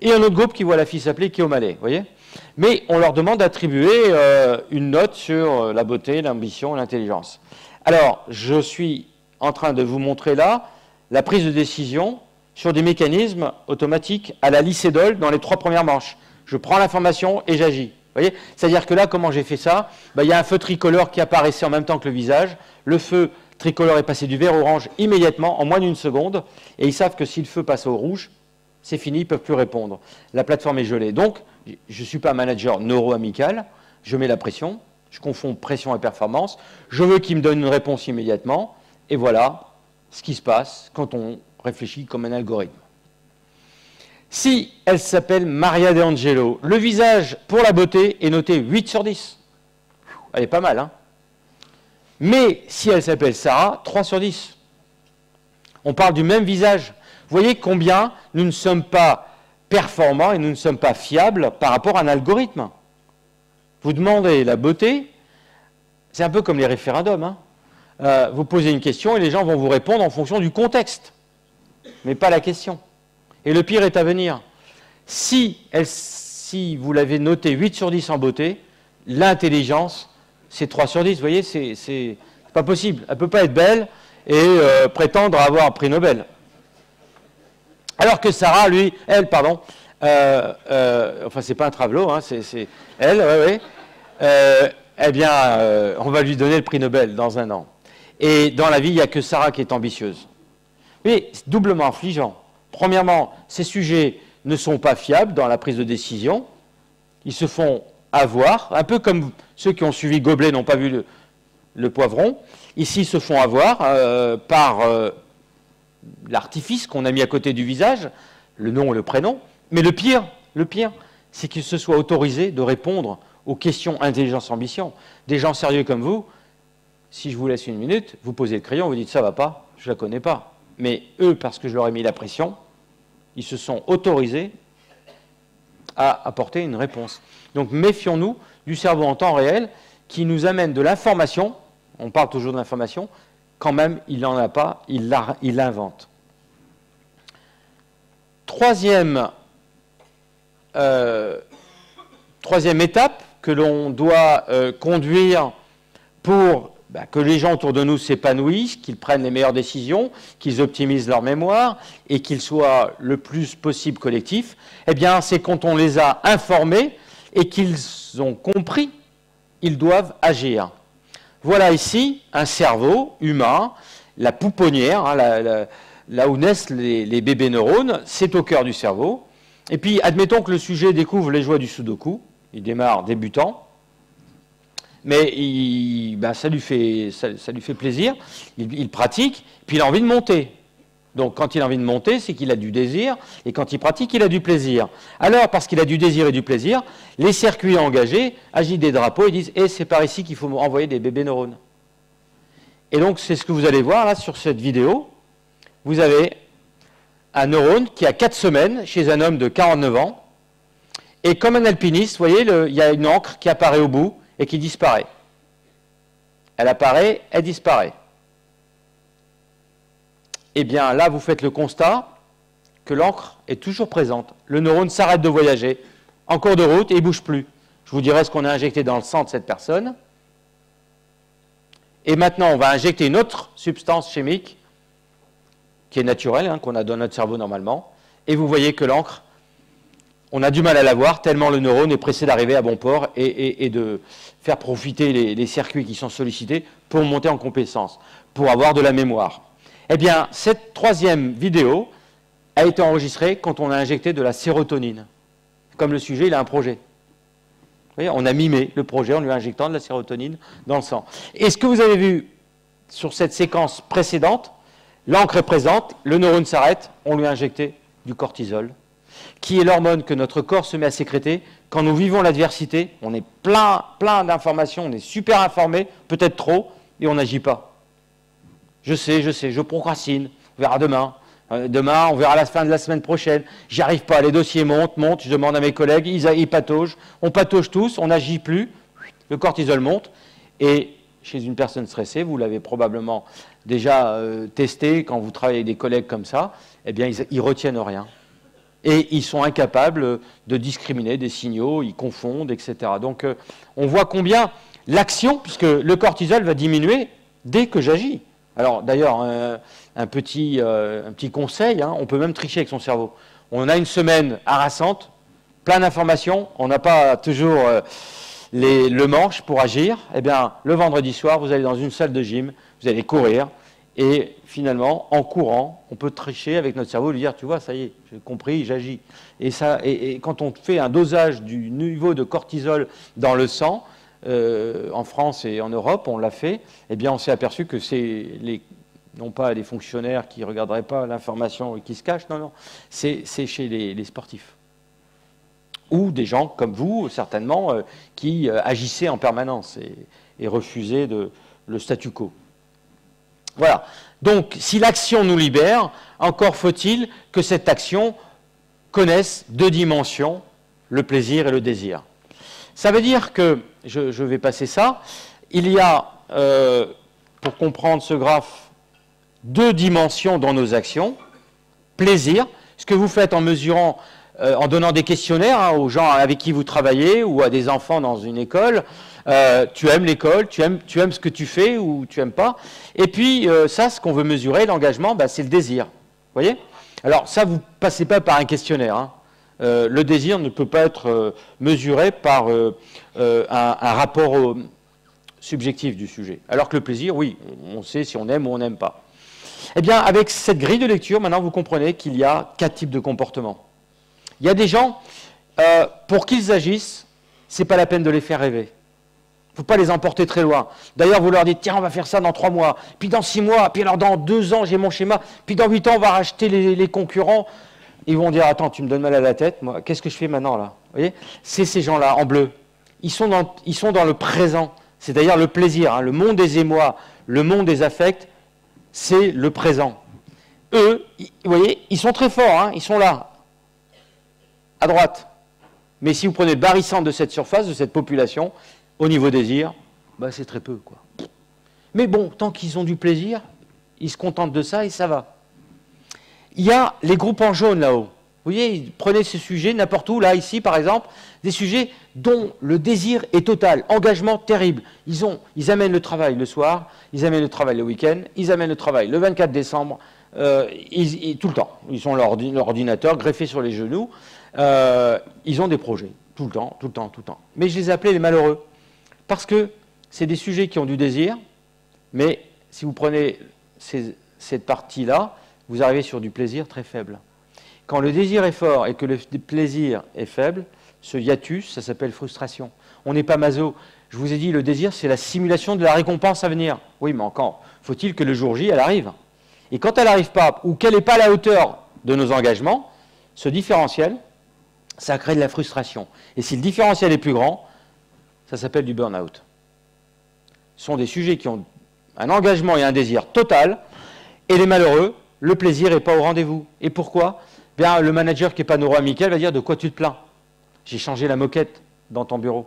Et un autre groupe qui voit la fille s'appeler Kiyomane. Vous voyez ? Mais on leur demande d'attribuer une note sur la beauté, l'ambition et l'intelligence. Alors, je suis en train de vous montrer là la prise de décision sur des mécanismes automatiques à la lycédole dans les 3 premières manches. Je prends l'information et j'agis. Vous voyez ? C'est-à-dire que là, comment j'ai fait ça ? Il y a un feu tricolore qui apparaissait en même temps que le visage. Le feu tricolore est passé du vert au orange immédiatement, en moins d'1 seconde. Et ils savent que si le feu passe au rouge, c'est fini, ils ne peuvent plus répondre. La plateforme est gelée. Donc, je ne suis pas un manager neuro-amical, je mets la pression, je confonds pression et performance, je veux qu'il me donne une réponse immédiatement, et voilà ce qui se passe quand on réfléchit comme un algorithme. Si elle s'appelle Maria De Angelo, le visage pour la beauté est noté 8 sur 10. Elle est pas mal, hein? Mais si elle s'appelle Sarah, 3 sur 10. On parle du même visage. Vous voyez combien nous ne sommes pas performants et nous ne sommes pas fiables par rapport à un algorithme. Vous demandez la beauté, c'est un peu comme les référendums. Hein. Vous posez une question et les gens vont vous répondre en fonction du contexte, mais pas la question. Et le pire est à venir. Si vous l'avez noté 8 sur 10 en beauté, l'intelligence, c'est 3 sur 10. Vous voyez, c'est pas possible. Elle ne peut pas être belle et prétendre avoir un prix Nobel. Alors que Sarah, elle, enfin c'est pas un travelot, hein, c'est elle, oui. Eh bien, on va lui donner le prix Nobel dans un an. Et dans la vie, il n'y a que Sarah qui est ambitieuse. Mais c'est doublement affligeant. Premièrement, ces sujets ne sont pas fiables dans la prise de décision. Ils se font avoir, un peu comme ceux qui ont suivi Goblet n'ont pas vu le poivron. Ici, ils se font avoir par l'artifice qu'on a mis à côté du visage, le nom et le prénom. Mais le pire, c'est qu'ils se soient autorisés de répondre aux questions intelligence-ambition. Des gens sérieux comme vous, si je vous laisse une minute, vous posez le crayon, vous dites ça va pas, je la connais pas. Mais eux, parce que je leur ai mis la pression, ils se sont autorisés à apporter une réponse. Donc méfions-nous du cerveau en temps réel qui nous amène de l'information, on parle toujours de l'information, quand même il n'en a pas, il l'invente. Troisième étape que l'on doit conduire pour que les gens autour de nous s'épanouissent, qu'ils prennent les meilleures décisions, qu'ils optimisent leur mémoire et qu'ils soient le plus possible collectifs, eh bien, c'est quand on les a informés et qu'ils ont compris, ils doivent agir. Voilà ici un cerveau humain, la pouponnière, hein, là où naissent les bébés neurones, c'est au cœur du cerveau. Et puis, admettons que le sujet découvre les joies du sudoku, il démarre débutant, mais ça lui fait plaisir, il pratique, puis il a envie de monter. Donc quand il a envie de monter, c'est qu'il a du désir, et quand il pratique, il a du plaisir. Alors, parce qu'il a du désir et du plaisir, les circuits engagés agitent des drapeaux et disent « c'est par ici qu'il faut envoyer des bébés neurones ». Et donc, c'est ce que vous allez voir là sur cette vidéo. Vous avez un neurone qui a 4 semaines chez un homme de 49 ans, et comme un alpiniste, vous voyez, il y a une encre qui apparaît au bout, et qui disparaît. Elle apparaît, elle disparaît. Eh bien, là, vous faites le constat que l'encre est toujours présente. Le neurone s'arrête de voyager en cours de route et il ne bouge plus. Je vous dirai ce qu'on a injecté dans le sang de cette personne. Et maintenant, on va injecter une autre substance chimique qui est naturelle, hein, qu'on a dans notre cerveau normalement. Et vous voyez que l'encre, on a du mal à la voir tellement le neurone est pressé d'arriver à bon port et de faire profiter les circuits qui sont sollicités pour monter en compétence, pour avoir de la mémoire. Eh bien, cette troisième vidéo a été enregistrée quand on a injecté de la sérotonine. Comme le sujet, il a un projet. Vous voyez, on a mimé le projet en lui injectant de la sérotonine dans le sang. Et ce que vous avez vu sur cette séquence précédente, l'encre est présente, le neurone s'arrête, on lui a injecté du cortisol, qui est l'hormone que notre corps se met à sécréter quand nous vivons l'adversité. On est plein d'informations, on est super informé, peut-être trop, et on n'agit pas. Je sais, je procrastine, on verra demain. Demain, on verra la fin de la semaine prochaine. J'y arrive pas, les dossiers montent, je demande à mes collègues, ils pataugent. On patauge tous, on n'agit plus, le cortisol monte. Et chez une personne stressée, vous l'avez probablement déjà testé quand vous travaillez avec des collègues comme ça, eh bien, ils retiennent rien. Et ils sont incapables de discriminer des signaux, ils confondent, etc. Donc, on voit combien l'action, puisque le cortisol va diminuer dès que j'agis. Alors, d'ailleurs, un petit conseil, hein, on peut même tricher avec son cerveau. On a une semaine harassante, plein d'informations, on n'a pas toujours le manche pour agir. Eh bien, le vendredi soir, vous allez dans une salle de gym, vous allez courir, et finalement, en courant, on peut tricher avec notre cerveau, lui dire, tu vois, ça y est, j'ai compris, j'agis. Et quand on fait un dosage du niveau de cortisol dans le sang, en France et en Europe, on l'a fait, eh bien on s'est aperçu que c'est non pas les fonctionnaires qui ne regarderaient pas l'information et qui se cachent, non, c'est chez les sportifs. Ou des gens comme vous, certainement, qui agissaient en permanence et refusaient le statu quo. Voilà. Donc, si l'action nous libère, encore faut-il que cette action connaisse 2 dimensions, le plaisir et le désir. Ça veut dire que, je vais passer ça, il y a, pour comprendre ce graphe, 2 dimensions dans nos actions. Plaisir, ce que vous faites en mesurant, en donnant des questionnaires hein, aux gens avec qui vous travaillez ou à des enfants dans une école. Tu aimes l'école, tu aimes ce que tu fais ou tu n'aimes pas. Et puis, ça, ce qu'on veut mesurer, l'engagement, c'est le désir. Vous voyez? Alors, ça, vous ne passez pas par un questionnaire. Hein. Le désir ne peut pas être mesuré par un rapport subjectif du sujet. Alors que le plaisir, oui, on sait si on aime ou on n'aime pas. Eh bien, avec cette grille de lecture, maintenant vous comprenez qu'il y a 4 types de comportements. Il y a des gens, pour qu'ils agissent, ce n'est pas la peine de les faire rêver. Il ne faut pas les emporter très loin. D'ailleurs, vous leur dites, tiens, on va faire ça dans 3 mois, puis dans 6 mois, puis alors dans 2 ans, j'ai mon schéma, puis dans 8 ans, on va racheter les concurrents. Ils vont dire, attends, tu me donnes mal à la tête, moi, qu'est-ce que je fais maintenant là? Vous voyez, c'est ces gens-là, en bleu. Ils sont dans le présent, c'est-à-dire le plaisir, hein, le monde des émois, le monde des affects, c'est le présent. Eux, vous voyez, ils sont très forts, hein, ils sont là, à droite. Mais si vous prenez le barycentre de cette surface, de cette population, au niveau désir, bah, c'est très peu, quoi. Mais bon, tant qu'ils ont du plaisir, ils se contentent de ça et ça va. Il y a les groupes en jaune là-haut. Vous voyez, prenez ce sujet, n'importe où, là, ici, par exemple, des sujets dont le désir est total, engagement terrible. Ils amènent le travail le soir, ils amènent le travail le week-end, ils amènent le travail le 24 décembre, tout le temps. Ils ont leur ordinateur greffé sur les genoux, ils ont des projets, tout le temps, tout le temps, tout le temps. Mais je les appelais les malheureux, parce que c'est des sujets qui ont du désir, mais si vous prenez cette partie-là, vous arrivez sur du plaisir très faible. Quand le désir est fort et que le plaisir est faible, ce hiatus, ça s'appelle frustration. On n'est pas maso. Je vous ai dit, le désir, c'est la simulation de la récompense à venir. Oui, mais encore, faut-il que le jour J, elle arrive. Et quand elle n'arrive pas, ou qu'elle n'est pas à la hauteur de nos engagements, ce différentiel, ça crée de la frustration. Et si le différentiel est plus grand, ça s'appelle du burn-out. Ce sont des sujets qui ont un engagement et un désir total, et les malheureux, le plaisir n'est pas au rendez-vous. Et pourquoi ? Bien, le manager qui n'est pas neuro-amical va dire, de quoi tu te plains? J'ai changé la moquette dans ton bureau.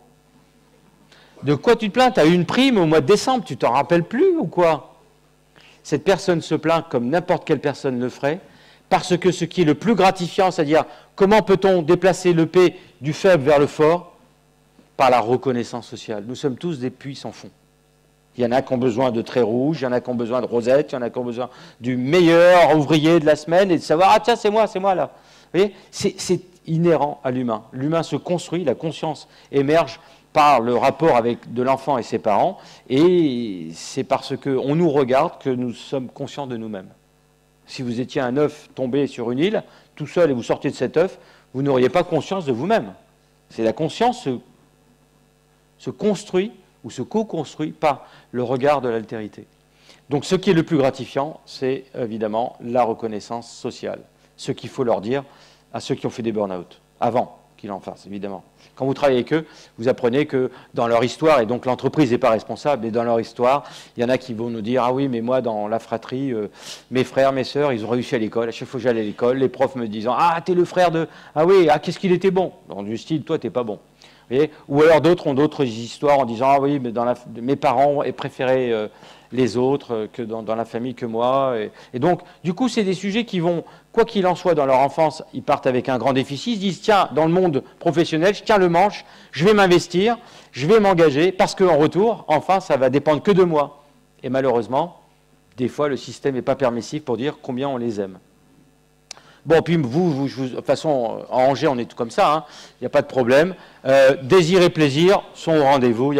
De quoi tu te plains? Tu as eu une prime au mois de décembre, tu t'en rappelles plus ou quoi? Cette personne se plaint comme n'importe quelle personne le ferait, parce que ce qui est le plus gratifiant, c'est-à-dire comment peut-on déplacer le P du faible vers le fort? Par la reconnaissance sociale. Nous sommes tous des puits sans fond. Il y en a qui ont besoin de traits rouges, il y en a qui ont besoin de rosettes, il y en a qui ont besoin du meilleur ouvrier de la semaine et de savoir, ah tiens, c'est moi là. Vous voyez, c'est inhérent à l'humain. L'humain se construit, la conscience émerge par le rapport avec de l'enfant et ses parents, et c'est parce qu'on nous regarde que nous sommes conscients de nous-mêmes. Si vous étiez un œuf tombé sur une île, tout seul, et vous sortiez de cet œuf, vous n'auriez pas conscience de vous-même. C'est la conscience se construit ou se co-construit par le regard de l'altérité. Donc ce qui est le plus gratifiant, c'est évidemment la reconnaissance sociale. Ce qu'il faut leur dire à ceux qui ont fait des burn-out, avant qu'ils en fassent, évidemment. Quand vous travaillez avec eux, vous apprenez que dans leur histoire, et donc l'entreprise n'est pas responsable, et dans leur histoire, il y en a qui vont nous dire « Ah oui, mais moi, dans la fratrie, mes frères, mes sœurs, ils ont réussi à l'école. À chaque fois que j'allais à l'école, les profs me disant « Ah, t'es le frère de... Ah oui, ah, qu'est-ce qu'il était bon ?» Dans du style « Toi, t'es pas bon. » Ou alors d'autres ont d'autres histoires en disant « Ah oui, mais mes parents préféraient les autres que dans la famille que moi. » Et donc, du coup, c'est des sujets qui vont, quoi qu'il en soit, dans leur enfance, ils partent avec un grand déficit, ils se disent « Tiens, dans le monde professionnel, je tiens le manche, je vais m'investir, je vais m'engager, parce qu'en retour, enfin, ça va dépendre que de moi. » Et malheureusement, des fois, le système n'est pas permissif pour dire combien on les aime. Bon, puis vous, de toute façon, en Angers, on est tout comme ça, hein, il n'y a pas de problème. Désir et plaisir sont au rendez-vous.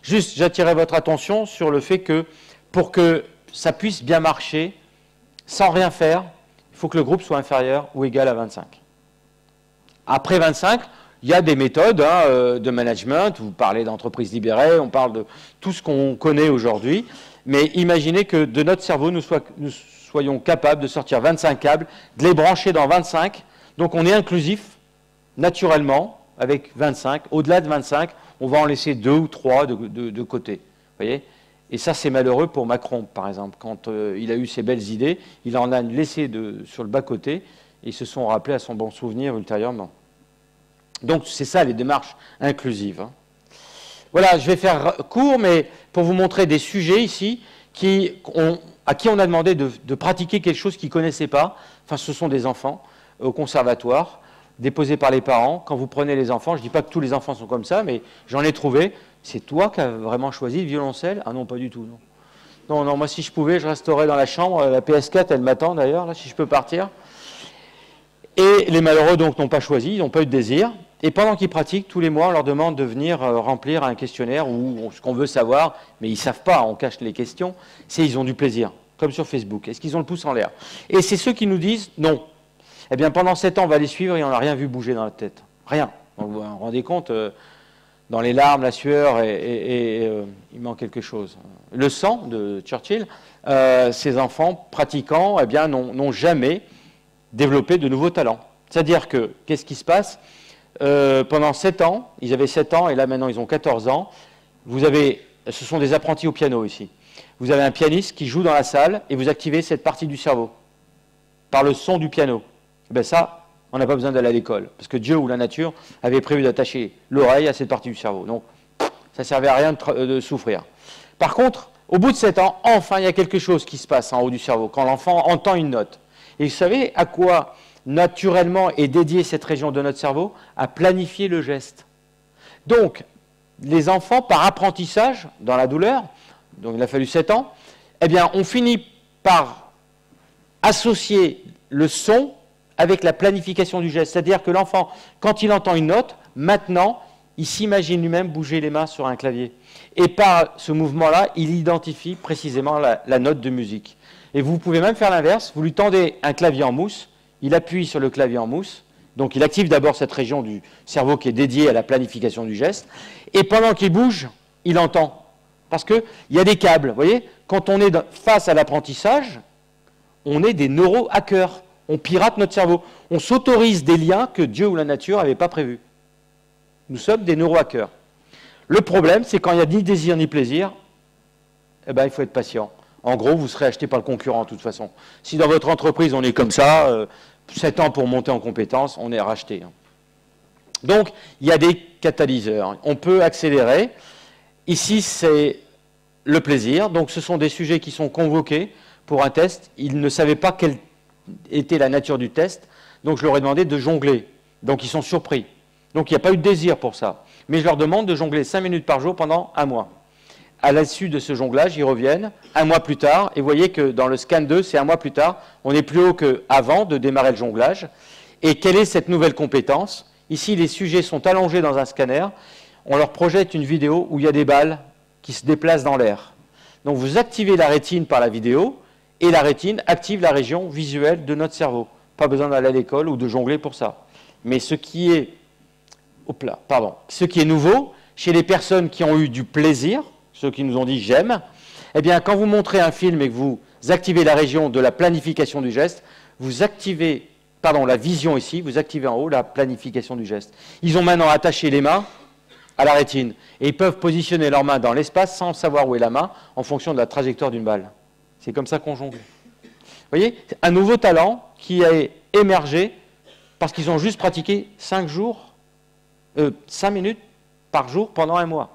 Juste, j'attirais votre attention sur le fait que, pour que ça puisse bien marcher, sans rien faire, il faut que le groupe soit inférieur ou égal à 25. Après 25, il y a des méthodes de management. Vous parlez d'entreprise libérée, on parle de tout ce qu'on connaît aujourd'hui. Mais imaginez que de notre cerveau, nous soyons capables de sortir 25 câbles, de les brancher dans 25. Donc on est inclusif, naturellement, avec 25. Au-delà de 25, on va en laisser 2 ou 3 de côté. Vous voyez ? Et ça, c'est malheureux pour Macron, par exemple. Quand il a eu ses belles idées, il en a laissé sur le bas-côté, et ils se sont rappelés à son bon souvenir ultérieurement. Donc c'est ça, les démarches inclusives. Hein. Voilà, je vais faire court, mais pour vous montrer des sujets ici à qui on a demandé de pratiquer quelque chose qu'ils ne connaissaient pas. Enfin, ce sont des enfants au conservatoire, déposés par les parents. Quand vous prenez les enfants, je ne dis pas que tous les enfants sont comme ça, mais j'en ai trouvé. C'est toi qui as vraiment choisi le violoncelle? Ah non, pas du tout, non. Non, non, moi si je pouvais, je resterais dans la chambre. La PS4, elle m'attend d'ailleurs, là, si je peux partir. Et les malheureux donc n'ont pas choisi, ils n'ont pas eu de désir. Et pendant qu'ils pratiquent, tous les mois, on leur demande de venir remplir un questionnaire ou ce qu'on veut savoir, mais ils ne savent pas, on cache les questions, c'est ils ont du plaisir, comme sur Facebook. Est-ce qu'ils ont le pouce en l'air? Et c'est ceux qui nous disent non. Eh bien, pendant 7 ans, on va les suivre et on n'a rien vu bouger dans la tête. Rien. Donc, vous vous rendez compte, dans les larmes, la sueur, il manque quelque chose. Le sang de Churchill, ces enfants pratiquants, eh bien, n'ont jamais développé de nouveaux talents. C'est-à-dire que, qu'est-ce qui se passe? Pendant 7 ans, ils avaient 7 ans et là maintenant ils ont 14 ans, ce sont des apprentis au piano ici. Vous avez un pianiste qui joue dans la salle et vous activez cette partie du cerveau par le son du piano. Et bien ça, on n'a pas besoin d'aller à l'école parce que Dieu ou la nature avait prévu d'attacher l'oreille à cette partie du cerveau. Donc ça ne servait à rien de souffrir. Par contre, au bout de 7 ans, enfin il y a quelque chose qui se passe en haut du cerveau quand l'enfant entend une note. Et vous savez à quoi naturellement est dédiée cette région de notre cerveau? À planifier le geste. Donc, les enfants, par apprentissage, dans la douleur, donc il a fallu 7 ans, eh bien, on finit par associer le son avec la planification du geste. C'est-à-dire que l'enfant, quand il entend une note, maintenant, il s'imagine lui-même bouger les mains sur un clavier. Et par ce mouvement-là, il identifie précisément la note de musique. Et vous pouvez même faire l'inverse, vous lui tendez un clavier en mousse, il appuie sur le clavier en mousse, donc il active d'abord cette région du cerveau qui est dédiée à la planification du geste, et pendant qu'il bouge, il entend. Parce qu'il y a des câbles, vous voyez, quand on est face à l'apprentissage, on est des neuro-hackers, on pirate notre cerveau, on s'autorise des liens que Dieu ou la nature n'avait pas prévus. Nous sommes des neuro-hackers. Le problème, c'est quand il n'y a ni désir ni plaisir, eh ben, il faut être patient. En gros, vous serez acheté par le concurrent de toute façon. Si dans votre entreprise, on est comme ça, 7 ans pour monter en compétences, on est racheté. Donc, il y a des catalyseurs. On peut accélérer. Ici, c'est le plaisir. Donc, ce sont des sujets qui sont convoqués pour un test. Ils ne savaient pas quelle était la nature du test. Donc, je leur ai demandé de jongler. Donc, ils sont surpris. Donc, il n'y a pas eu de désir pour ça. Mais je leur demande de jongler 5 minutes par jour pendant 1 mois. À l'issue de ce jonglage, ils reviennent 1 mois plus tard, et vous voyez que dans le scan 2, c'est 1 mois plus tard, on est plus haut qu'avant de démarrer le jonglage. Et quelle est cette nouvelle compétence? Ici, les sujets sont allongés dans un scanner, on leur projette une vidéo où il y a des balles qui se déplacent dans l'air. Donc vous activez la rétine par la vidéo, et la rétine active la région visuelle de notre cerveau. Pas besoin d'aller à l'école ou de jongler pour ça. Mais ce qui est nouveau, chez les personnes qui ont eu du plaisir, ceux qui nous ont dit « j'aime », eh bien, quand vous montrez un film et que vous activez la région de la planification du geste, vous activez, la vision ici, vous activez en haut la planification du geste. Ils ont maintenant attaché les mains à la rétine et ils peuvent positionner leurs mains dans l'espace sans savoir où est la main en fonction de la trajectoire d'une balle. C'est comme ça qu'on jongle. Vous voyez, un nouveau talent qui a émergé parce qu'ils ont juste pratiqué 5 minutes par jour pendant 1 mois.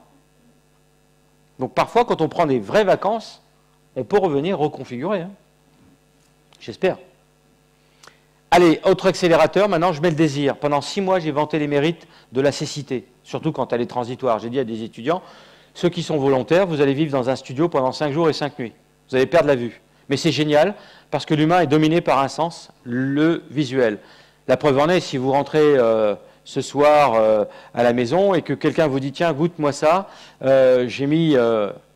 Donc parfois, quand on prend des vraies vacances, on peut revenir reconfigurer. Hein. J'espère. Allez, autre accélérateur, maintenant je mets le désir. Pendant 6 mois, j'ai vanté les mérites de la cécité, surtout quand elle est transitoire. J'ai dit à des étudiants, ceux qui sont volontaires, vous allez vivre dans un studio pendant 5 jours et 5 nuits. Vous allez perdre la vue. Mais c'est génial, parce que l'humain est dominé par un sens, le visuel. La preuve en est, si vous rentrez ce soir à la maison et que quelqu'un vous dit « Tiens, goûte-moi ça, j'ai mis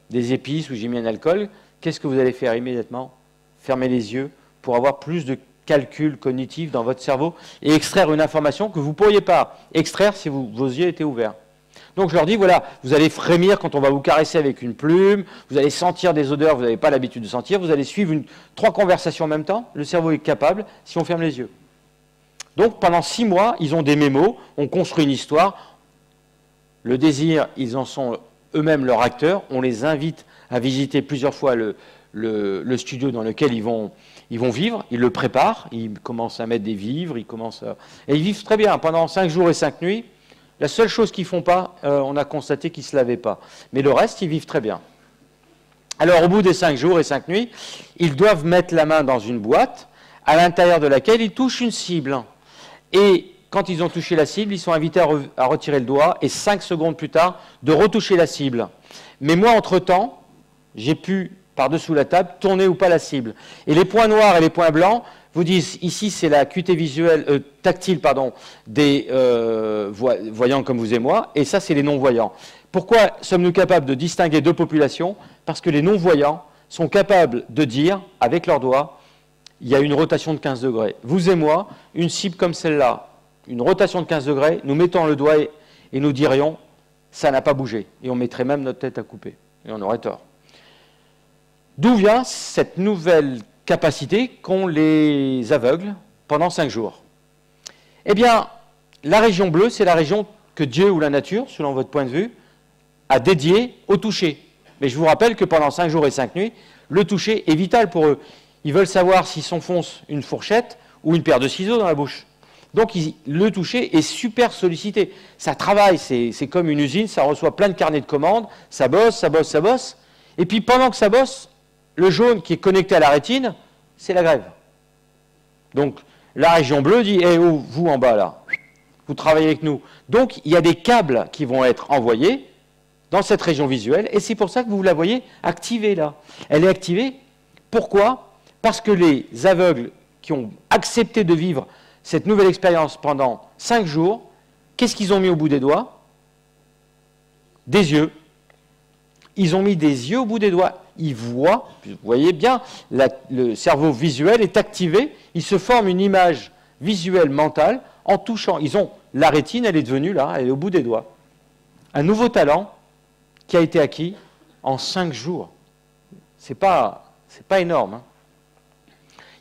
des épices ou j'ai mis un alcool », qu'est-ce que vous allez faire immédiatement? Fermer les yeux pour avoir plus de calcul cognitif dans votre cerveau et extraire une information que vous ne pourriez pas extraire si vos yeux étaient ouverts. Donc je leur dis, voilà, vous allez frémir quand on va vous caresser avec une plume, vous allez sentir des odeurs que vous n'avez pas l'habitude de sentir, vous allez suivre 3 conversations en même temps, le cerveau est capable si on ferme les yeux. Donc pendant 6 mois, ils ont des mémos, on construit une histoire. Le désir, ils en sont eux-mêmes leurs acteurs. On les invite à visiter plusieurs fois le studio dans lequel ils vont vivre. Ils le préparent, ils commencent à mettre des vivres, et ils vivent très bien. Pendant 5 jours et 5 nuits, la seule chose qu'ils ne font pas, on a constaté qu'ils ne se lavaient pas. Mais le reste, ils vivent très bien. Alors au bout des 5 jours et 5 nuits, ils doivent mettre la main dans une boîte à l'intérieur de laquelle ils touchent une cible. Et quand ils ont touché la cible, ils sont invités à retirer le doigt et 5 secondes plus tard, de retoucher la cible. Mais moi, entre-temps, j'ai pu, par-dessous la table, tourner ou pas la cible. Et les points noirs et les points blancs, vous disent, ici c'est la acuité visuelle, tactile pardon, des voyants comme vous et moi, et ça c'est les non-voyants. Pourquoi sommes-nous capables de distinguer deux populations? Parce que les non-voyants sont capables de dire, avec leurs doigts, il y a une rotation de 15 degrés. Vous et moi, une cible comme celle-là, une rotation de 15 degrés, nous mettons le doigt et nous dirions, ça n'a pas bougé. Et on mettrait même notre tête à couper. Et on aurait tort. D'où vient cette nouvelle capacité qu'ont les aveugles pendant 5 jours? Eh bien, la région bleue, c'est la région que Dieu ou la nature, selon votre point de vue, a dédiée au toucher. Mais je vous rappelle que pendant 5 jours et 5 nuits, le toucher est vital pour eux. Ils veulent savoir s'ils s'enfoncent une fourchette ou une paire de ciseaux dans la bouche. Donc le toucher est super sollicité. Ça travaille, c'est comme une usine, ça reçoit plein de carnets de commandes, ça bosse, ça bosse, ça bosse. Et puis pendant que ça bosse, le jaune qui est connecté à la rétine, c'est la grève. Donc la région bleue dit, eh, oh, vous en bas là, vous travaillez avec nous. Donc il y a des câbles qui vont être envoyés dans cette région visuelle, et c'est pour ça que vous la voyez activée là. Elle est activée, pourquoi? Parce que les aveugles qui ont accepté de vivre cette nouvelle expérience pendant 5 jours, qu'est-ce qu'ils ont mis au bout des doigts? Des yeux. Ils ont mis des yeux au bout des doigts. Ils voient, vous voyez bien, le cerveau visuel est activé, il se forme une image visuelle mentale en touchant. La rétine, elle est devenue là, elle est au bout des doigts. Un nouveau talent qui a été acquis en 5 jours. C'est pas énorme. Hein.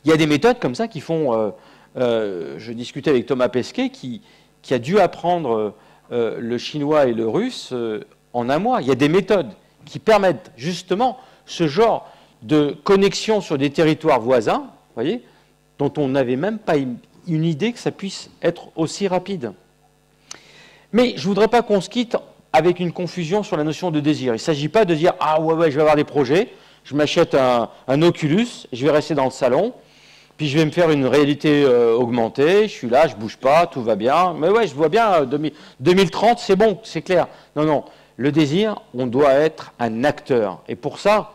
Il y a des méthodes comme ça qui font... je discutais avec Thomas Pesquet qui a dû apprendre le chinois et le russe en un mois. Il y a des méthodes qui permettent justement ce genre de connexion sur des territoires voisins, vous voyez, dont on n'avait même pas une idée que ça puisse être aussi rapide. Mais je ne voudrais pas qu'on se quitte avec une confusion sur la notion de désir. Il ne s'agit pas de dire « Ah ouais, je vais avoir des projets, je m'achète un Oculus, je vais rester dans le salon, puis je vais me faire une réalité augmentée, je suis là, je ne bouge pas, tout va bien. Mais ouais, je vois bien, 2030, c'est bon, c'est clair. » Non, non, le désir, on doit être un acteur. Et pour ça,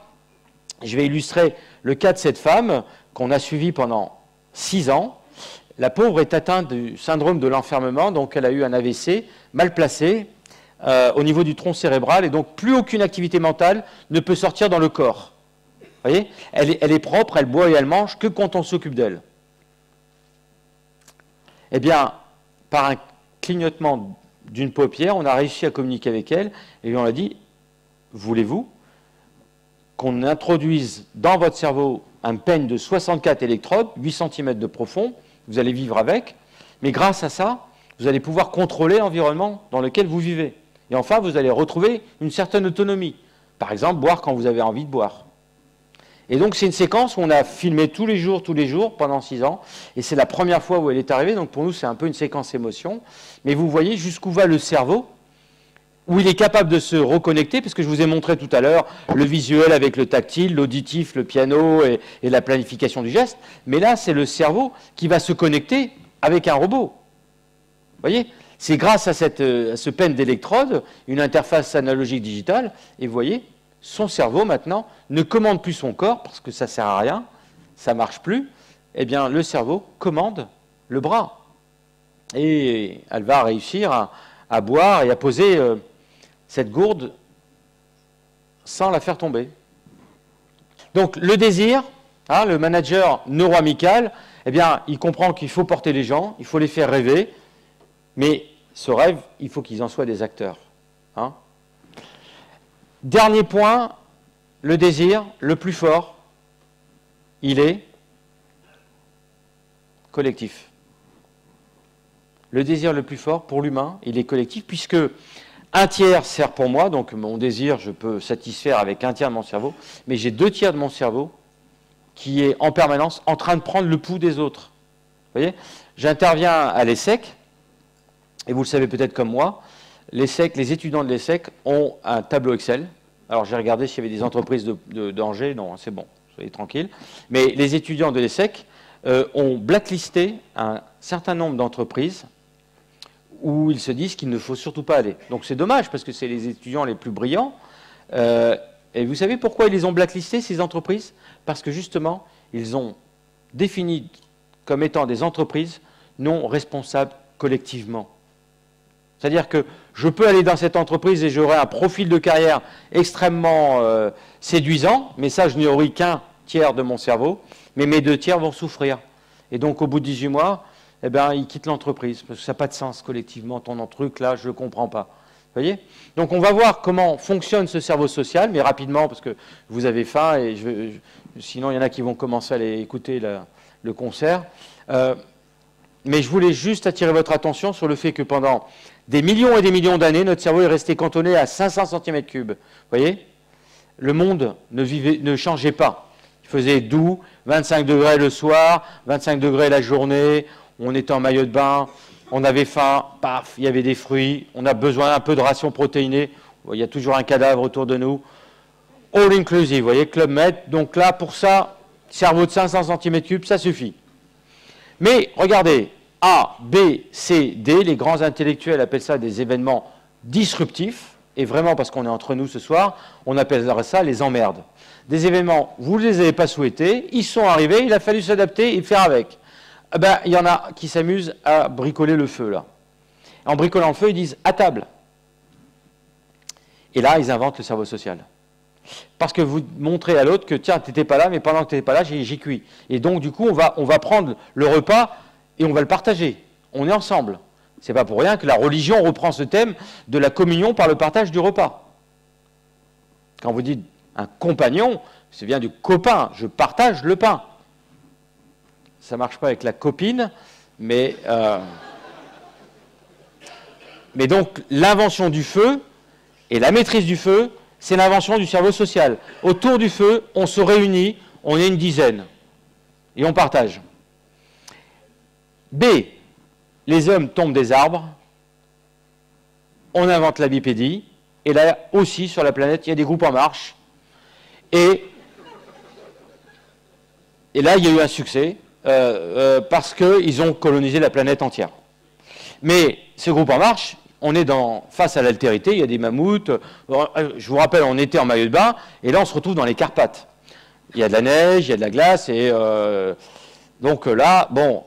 je vais illustrer le cas de cette femme qu'on a suivie pendant 6 ans. La pauvre est atteinte du syndrome de l'enfermement, donc elle a eu un AVC mal placé au niveau du tronc cérébral, et donc plus aucune activité mentale ne peut sortir dans le corps. Vous voyez, elle est propre, elle boit et elle mange que quand on s'occupe d'elle. Eh bien, par un clignotement d'une paupière, on a réussi à communiquer avec elle, et on a dit, voulez-vous qu'on introduise dans votre cerveau un peigne de 64 électrodes, 8 cm de profond, vous allez vivre avec, mais grâce à ça, vous allez pouvoir contrôler l'environnement dans lequel vous vivez. Et enfin, vous allez retrouver une certaine autonomie. Par exemple, boire quand vous avez envie de boire. Et donc, c'est une séquence où on a filmé tous les jours, pendant 6 ans. Et c'est la première fois où elle est arrivée. Donc, pour nous, c'est un peu une séquence émotion. Mais vous voyez jusqu'où va le cerveau, où il est capable de se reconnecter, parce que je vous ai montré tout à l'heure le visuel avec le tactile, l'auditif, le piano et la planification du geste. Mais là, c'est le cerveau qui va se connecter avec un robot. Vous voyez ? C'est grâce à ce peigne d'électrode, une interface analogique digitale, et vous voyez, son cerveau maintenant ne commande plus son corps, parce que ça ne sert à rien, ça ne marche plus, eh bien le cerveau commande le bras. Et elle va réussir à boire et à poser cette gourde sans la faire tomber. Donc le désir, hein, le manager neuroamical, eh bien il comprend qu'il faut porter les gens, il faut les faire rêver, mais ce rêve, il faut qu'ils en soient des acteurs. Hein. Dernier point, le désir, le plus fort, il est collectif. Le désir le plus fort pour l'humain, il est collectif, puisque un tiers sert pour moi, donc mon désir, je peux satisfaire avec un tiers de mon cerveau, mais j'ai 2 tiers de mon cerveau qui est en permanence en train de prendre le pouls des autres. Vous voyez ? J'interviens à l'ESSEC, et vous le savez peut-être comme moi, l'ESSEC, les étudiants de l'ESSEC ont un tableau Excel. Alors j'ai regardé s'il y avait des entreprises d'Angers, non, c'est bon, soyez tranquilles. Mais les étudiants de l'ESSEC ont blacklisté un certain nombre d'entreprises où ils se disent qu'il ne faut surtout pas aller. Donc c'est dommage, parce que c'est les étudiants les plus brillants. Et vous savez pourquoi ils les ont blacklistés, ces entreprises? Parce que justement, ils ont défini comme étant des entreprises non responsables collectivement. C'est-à-dire que je peux aller dans cette entreprise et j'aurai un profil de carrière extrêmement séduisant, mais ça, je n'aurai qu'un tiers de mon cerveau, mais mes 2 tiers vont souffrir. Et donc, au bout de 18 mois, eh ben, ils quittent l'entreprise, parce que ça n'a pas de sens collectivement, ton truc, là, je ne comprends pas. Vous voyez? Donc, on va voir comment fonctionne ce cerveau social, mais rapidement, parce que vous avez faim, et sinon, il y en a qui vont commencer à aller écouter le concert. Mais je voulais juste attirer votre attention sur le fait que pendant des millions et des millions d'années, notre cerveau est resté cantonné à 500 cm3. Vous voyez? Le monde ne changeait pas. Il faisait doux, 25 degrés le soir, 25 degrés la journée, on était en maillot de bain, on avait faim, paf, il y avait des fruits, on a besoin un peu de ration protéinée, il y a toujours un cadavre autour de nous. All inclusive, vous voyez, Club Med. Donc là, pour ça, cerveau de 500 cm3, ça suffit. Mais regardez, A, B, C, D, les grands intellectuels appellent ça des événements disruptifs, et vraiment parce qu'on est entre nous ce soir, on appellerait ça les emmerdes. Des événements, vous ne les avez pas souhaités, ils sont arrivés, il a fallu s'adapter et faire avec. Eh ben, il y en a qui s'amusent à bricoler le feu, là. En bricolant le feu, ils disent « à table ». Et là, ils inventent le cerveau social. Parce que vous montrez à l'autre que, tiens, tu n'étais pas là, mais pendant que tu n'étais pas là, j'ai cuit. Et donc, du coup, on va prendre le repas et on va le partager. On est ensemble. Ce n'est pas pour rien que la religion reprend ce thème de la communion par le partage du repas. Quand vous dites un compagnon, c'est bien du copain, je partage le pain. Ça ne marche pas avec la copine, mais donc, l'invention du feu et la maîtrise du feu, c'est l'invention du cerveau social. Autour du feu, on se réunit, on est une dizaine, et on partage. B, les hommes tombent des arbres, on invente la bipédie, et là aussi, sur la planète, il y a des groupes en marche, et là, il y a eu un succès, parce qu'ils ont colonisé la planète entière. Mais ce groupe en marche, on est face à l'altérité, il y a des mammouths. Je vous rappelle, on était en maillot de bain, et là, on se retrouve dans les Carpates. Il y a de la neige, il y a de la glace, et donc là, bon,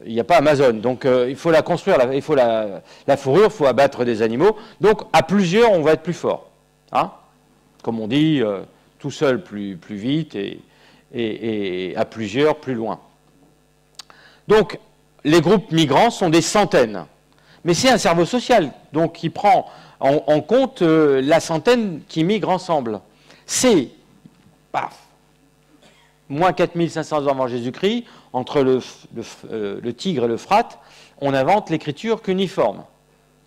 il n'y a pas Amazon. Donc, il faut la construire, il faut la fourrure, il faut abattre des animaux. Donc, à plusieurs, on va être plus fort. Hein? Comme on dit, tout seul plus vite, et à plusieurs plus loin. Donc, les groupes migrants sont des centaines. Mais c'est un cerveau social, donc qui prend en compte la centaine qui migrent ensemble. C'est, paf, moins 4500 ans avant Jésus-Christ, entre le Tigre et l'Euphrate, on invente l'écriture cuniforme.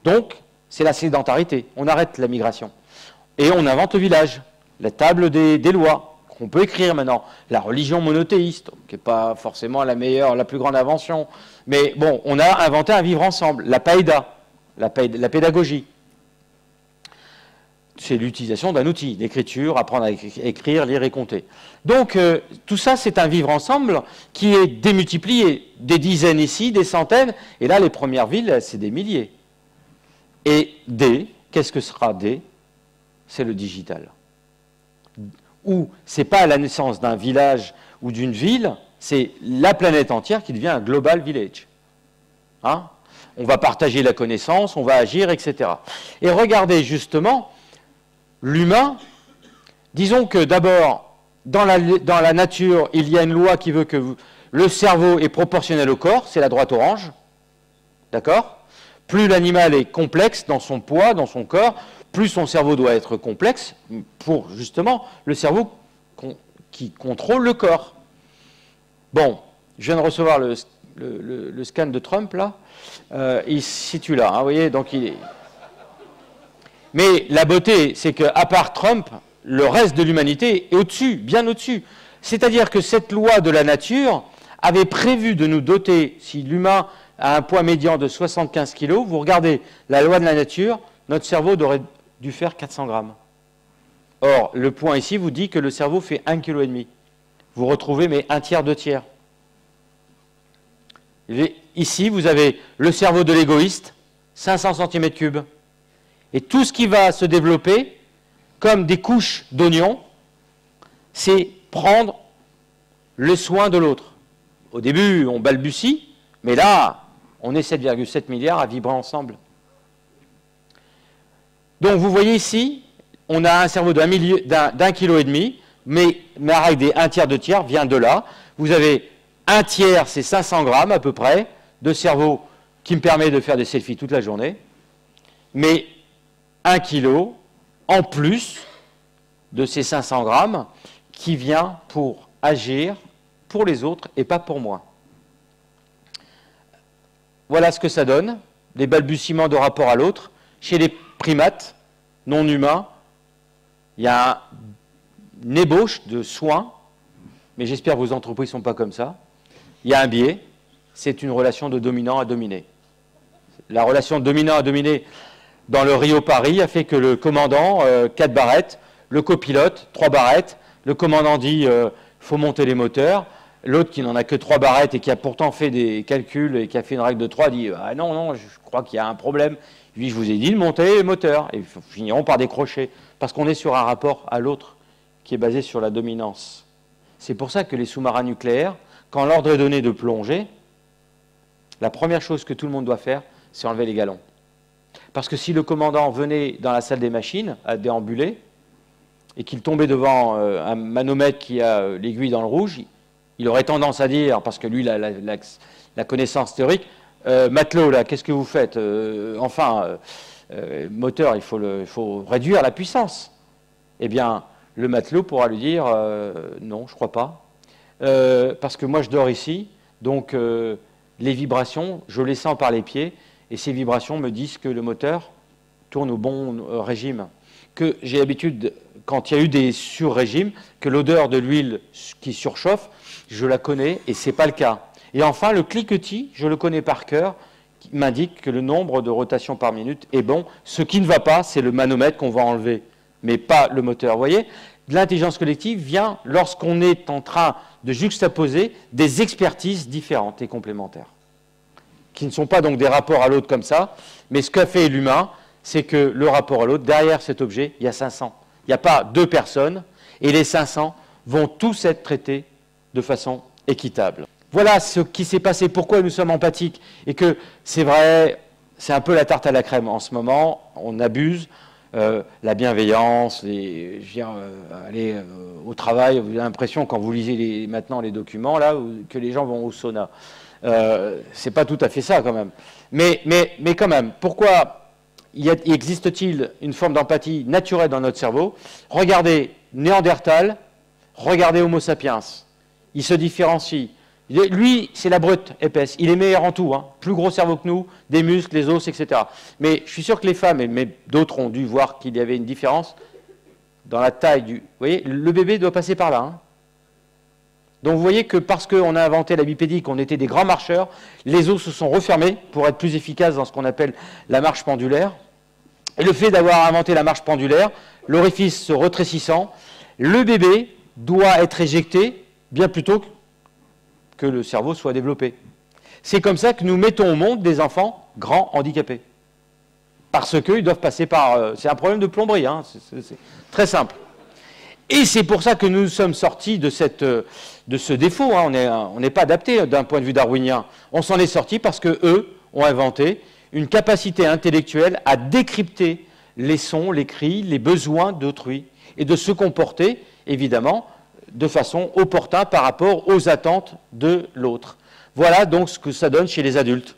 Donc, c'est la sédentarité, on arrête la migration. Et on invente le village, la table des lois, qu'on peut écrire maintenant, la religion monothéiste, qui n'est pas forcément la meilleure, la plus grande invention, mais bon, on a inventé un vivre ensemble, la païda, la pédagogie. C'est l'utilisation d'un outil d'écriture, apprendre à écrire, lire et compter. Donc, tout ça, c'est un vivre ensemble qui est démultiplié, des dizaines ici, des centaines, et là, les premières villes, c'est des milliers. Et D, qu'est-ce que sera D? C'est le digital. Où ce n'est pas la naissance d'un village ou d'une ville, c'est la planète entière qui devient un global village. Hein? On va partager la connaissance, on va agir, etc. Et regardez justement, l'humain, disons que d'abord, dans la nature, il y a une loi qui veut que le cerveau est proportionnel au corps, c'est la droite orange, d'accord? Plus l'animal est complexe dans son poids, dans son corps, plus son cerveau doit être complexe pour justement le cerveau qui contrôle le corps. Bon, je viens de recevoir le scan de Trump, là. Il se situe là, hein, vous voyez, donc il est... Mais la beauté, c'est qu'à part Trump, le reste de l'humanité est au-dessus, bien au-dessus. C'est-à-dire que cette loi de la nature avait prévu de nous doter, si l'humain a un poids médian de 75 kg, vous regardez la loi de la nature, notre cerveau aurait dû faire 400 grammes. Or, le point ici vous dit que le cerveau fait 1,5 kg. Vous retrouvez, mais un tiers, deux tiers. Ici, vous avez le cerveau de l'égoïste, 500 cm3. Et tout ce qui va se développer, comme des couches d'oignons, c'est prendre le soin de l'autre. Au début, on balbutie, mais là, on est 7,7 milliards à vibrer ensemble. Donc, vous voyez ici, on a un cerveau d'1,5 kg, mais la règle des 1/3, 2/3 vient de là. Vous avez 1/3, c'est 500 grammes à peu près, de cerveau qui me permet de faire des selfies toute la journée, mais 1 kg en plus de ces 500 grammes qui vient pour agir pour les autres et pas pour moi. Voilà ce que ça donne, des balbutiements de rapport à l'autre. Chez les primates non humains, il y a une ébauche de soins, mais j'espère que vos entreprises ne sont pas comme ça. Il y a un biais, c'est une relation de dominant à dominé. La relation de dominant à dominé dans le Rio-Paris a fait que le commandant, 4 barrettes, le copilote, 3 barrettes, le commandant dit faut monter les moteurs, l'autre qui n'en a que 3 barrettes et qui a pourtant fait des calculs et qui a fait une règle de 3 dit ah non, non, je crois qu'il y a un problème. Lui, je vous ai dit de monter les moteurs. Et ils finiront par décrocher, parce qu'on est sur un rapport à l'autre qui est basé sur la dominance. C'est pour ça que les sous-marins nucléaires, quand l'ordre est donné de plonger, la première chose que tout le monde doit faire, c'est enlever les galons. Parce que si le commandant venait dans la salle des machines à déambuler et qu'il tombait devant un manomètre qui a l'aiguille dans le rouge, il aurait tendance à dire, parce que lui, la connaissance théorique, matelot, là, qu'est-ce que vous faites moteur, il faut réduire la puissance. Eh bien, le matelot pourra lui dire non, je ne crois pas, parce que moi, je dors ici, donc les vibrations, je les sens par les pieds, et ces vibrations me disent que le moteur tourne au bon régime. Que j'ai l'habitude, quand il y a eu des sur-régimes, que l'odeur de l'huile qui surchauffe, je la connais, et ce n'est pas le cas. Et enfin, le cliquetis, je le connais par cœur, qui m'indique que le nombre de rotations par minute est bon. Ce qui ne va pas, c'est le manomètre qu'on va enlever, mais pas le moteur. Vous voyez, l'intelligence collective vient lorsqu'on est en train de juxtaposer des expertises différentes et complémentaires, qui ne sont pas donc des rapports à l'autre comme ça, mais ce qu'a fait l'humain, c'est que le rapport à l'autre, derrière cet objet, il y a 500. Il n'y a pas 2 personnes, et les 500 vont tous être traités de façon équitable. Voilà ce qui s'est passé, pourquoi nous sommes empathiques, et que c'est vrai, c'est un peu la tarte à la crème en ce moment, on abuse, la bienveillance, aller au travail, vous avez l'impression quand vous lisez maintenant les documents, là, que les gens vont au sauna. C'est pas tout à fait ça quand même. Mais quand même, pourquoi existe-t-il une forme d'empathie naturelle dans notre cerveau? Regardez Néandertal, regardez Homo sapiens, il se différencie. Lui, c'est la brute épaisse. Il est meilleur en tout. Hein. Plus gros cerveau que nous, des muscles, les os, etc. Mais je suis sûr que les femmes, mais d'autres ont dû voir qu'il y avait une différence dans la taille du... Vous voyez, le bébé doit passer par là. Hein. Donc vous voyez que parce qu'on a inventé la bipédie, qu'on était des grands marcheurs, les os se sont refermés pour être plus efficaces dans ce qu'on appelle la marche pendulaire. Et le fait d'avoir inventé la marche pendulaire, l'orifice se rétrécissant, le bébé doit être éjecté bien plus tôt que le cerveau soit développé. C'est comme ça que nous mettons au monde des enfants grands handicapés. Parce qu'ils doivent passer par... c'est un problème de plomberie, hein, c'est très simple. Et c'est pour ça que nous sommes sortis de ce défaut. Hein. On n'est pas adapté d'un point de vue darwinien. On s'en est sorti parce qu'eux ont inventé une capacité intellectuelle à décrypter les sons, les cris, les besoins d'autrui et de se comporter, évidemment, de façon opportune par rapport aux attentes de l'autre. Voilà donc ce que ça donne chez les adultes.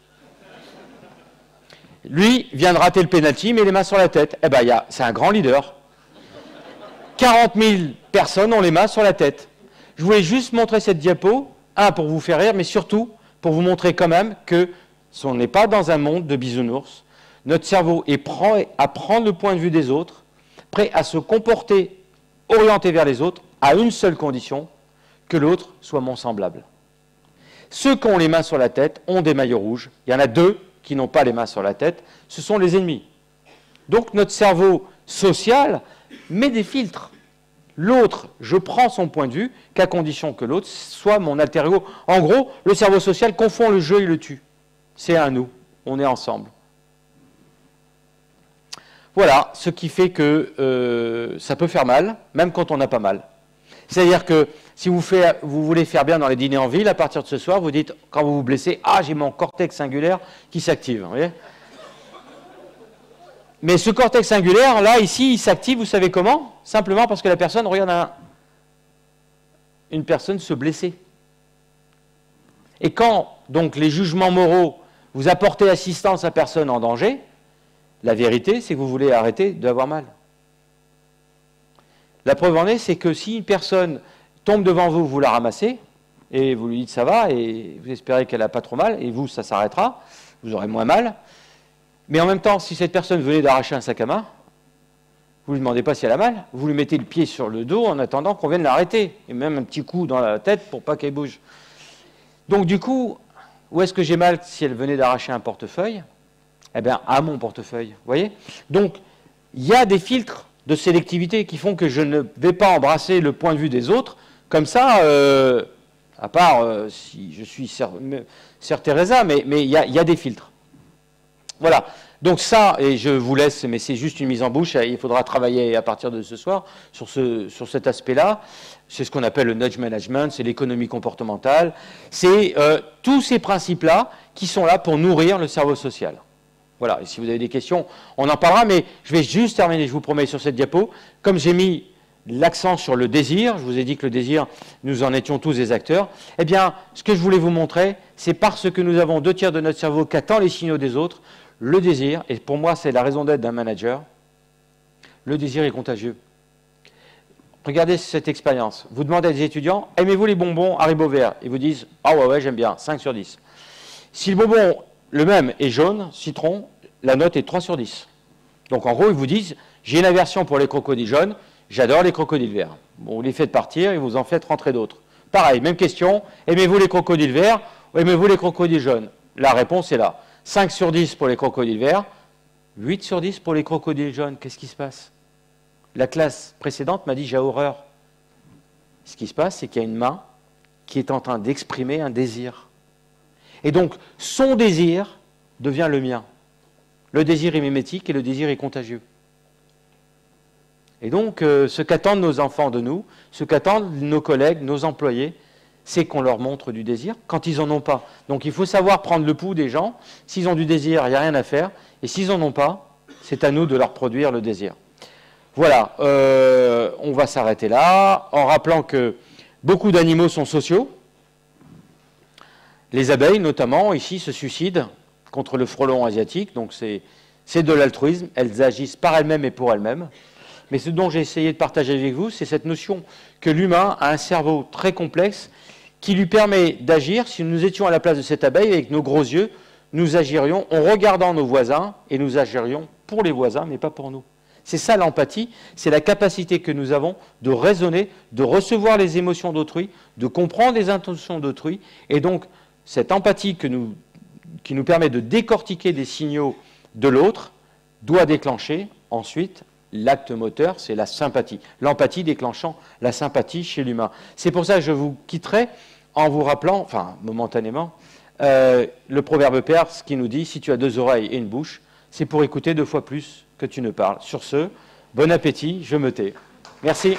Lui vient de rater le pénalty, mais les mains sur la tête. Eh bien, c'est un grand leader. 40 000 personnes ont les mains sur la tête. Je voulais juste montrer cette diapo, pour vous faire rire, mais surtout pour vous montrer quand même que on n'est pas dans un monde de bisounours. Notre cerveau est prêt à prendre le point de vue des autres, prêt à se comporter orienté vers les autres, à une seule condition, que l'autre soit mon semblable. Ceux qui ont les mains sur la tête ont des maillots rouges. Il y en a 2 qui n'ont pas les mains sur la tête. Ce sont les ennemis. Donc notre cerveau social met des filtres. L'autre, je prends son point de vue, qu'à condition que l'autre soit mon alter ego. En gros, le cerveau social confond le jeu et le tue. C'est un nous. On est ensemble. Voilà, ce qui fait que ça peut faire mal, même quand on n'a pas mal. C'est-à-dire que Si vous voulez faire bien dans les dîners en ville, à partir de ce soir, vous dites, quand vous vous blessez, « Ah, j'ai mon cortex singulaire qui s'active. » Vous voyez ? Mais ce cortex singulaire, là, ici, il s'active, vous savez comment? Simplement parce que la personne regarde une personne se blesser. Et quand, donc, les jugements moraux, vous apportez assistance à personne en danger, la vérité, c'est que vous voulez arrêter d'avoir mal. La preuve en est, c'est que si une personne tombe devant vous, vous la ramassez, et vous lui dites ça va, et vous espérez qu'elle n'a pas trop mal, et vous, ça s'arrêtera, vous aurez moins mal. Mais en même temps, si cette personne venait d'arracher un sac à main, vous ne lui demandez pas si elle a mal, vous lui mettez le pied sur le dos en attendant qu'on vienne l'arrêter, et même un petit coup dans la tête pour pas qu'elle bouge. Donc du coup, où est-ce que j'ai mal si elle venait d'arracher un portefeuille? Eh bien, à mon portefeuille, vous voyez? Donc, il y a des filtres de sélectivité qui font que je ne vais pas embrasser le point de vue des autres, comme ça, à part si je suis Sœur Teresa, mais il y a des filtres. Voilà. Donc ça, et je vous laisse, mais c'est juste une mise en bouche, il faudra travailler à partir de ce soir sur cet aspect-là. C'est ce qu'on appelle le nudge management, c'est l'économie comportementale. C'est tous ces principes-là qui sont là pour nourrir le cerveau social. Voilà, et si vous avez des questions, on en parlera, mais je vais juste terminer, je vous promets, sur cette diapo. Comme j'ai mis l'accent sur le désir, je vous ai dit que le désir, nous en étions tous des acteurs, eh bien, ce que je voulais vous montrer, c'est parce que nous avons 2/3 de notre cerveau qui attend les signaux des autres, le désir, et pour moi, c'est la raison d'être d'un manager, le désir est contagieux. Regardez cette expérience. Vous demandez à des étudiants, aimez-vous les bonbons Haribo vert? Ils vous disent, ah ouais, j'aime bien, 5 sur 10. Si le bonbon, le même, est jaune, citron, la note est 3 sur 10. Donc en gros, ils vous disent, j'ai une aversion pour les crocodiles jaunes, j'adore les crocodiles verts. Bon, vous les faites partir et vous en faites rentrer d'autres. Pareil, même question, aimez-vous les crocodiles verts ou aimez-vous les crocodiles jaunes? La réponse est là. 5 sur 10 pour les crocodiles verts, 8 sur 10 pour les crocodiles jaunes. Qu'est-ce qui se passe? La classe précédente m'a dit, j'ai horreur. Ce qui se passe, c'est qu'il y a une main qui est en train d'exprimer un désir. Et donc, son désir devient le mien. Le désir est mimétique et le désir est contagieux. Et donc, ce qu'attendent nos enfants de nous, ce qu'attendent nos collègues, nos employés, c'est qu'on leur montre du désir quand ils n'en ont pas. Donc il faut savoir prendre le pouls des gens. S'ils ont du désir, il n'y a rien à faire. Et s'ils n'en ont pas, c'est à nous de leur produire le désir. Voilà, on va s'arrêter là, en rappelant que beaucoup d'animaux sont sociaux. Les abeilles, notamment, ici, se suicident contre le frelon asiatique. Donc c'est de l'altruisme. Elles agissent par elles-mêmes et pour elles-mêmes. Mais ce dont j'ai essayé de partager avec vous, c'est cette notion que l'humain a un cerveau très complexe qui lui permet d'agir. Si nous étions à la place de cette abeille, avec nos gros yeux, nous agirions en regardant nos voisins et nous agirions pour les voisins, mais pas pour nous. C'est ça l'empathie, c'est la capacité que nous avons de raisonner, de recevoir les émotions d'autrui, de comprendre les intentions d'autrui. Et donc, cette empathie qui nous permet de décortiquer des signaux de l'autre doit déclencher ensuite l'acte moteur, c'est la sympathie. L'empathie déclenchant la sympathie chez l'humain. C'est pour ça que je vous quitterai en vous rappelant, enfin momentanément, le proverbe perse qui nous dit « Si tu as 2 oreilles et une bouche, c'est pour écouter 2 fois plus que tu ne parles. » Sur ce, bon appétit, je me tais. Merci.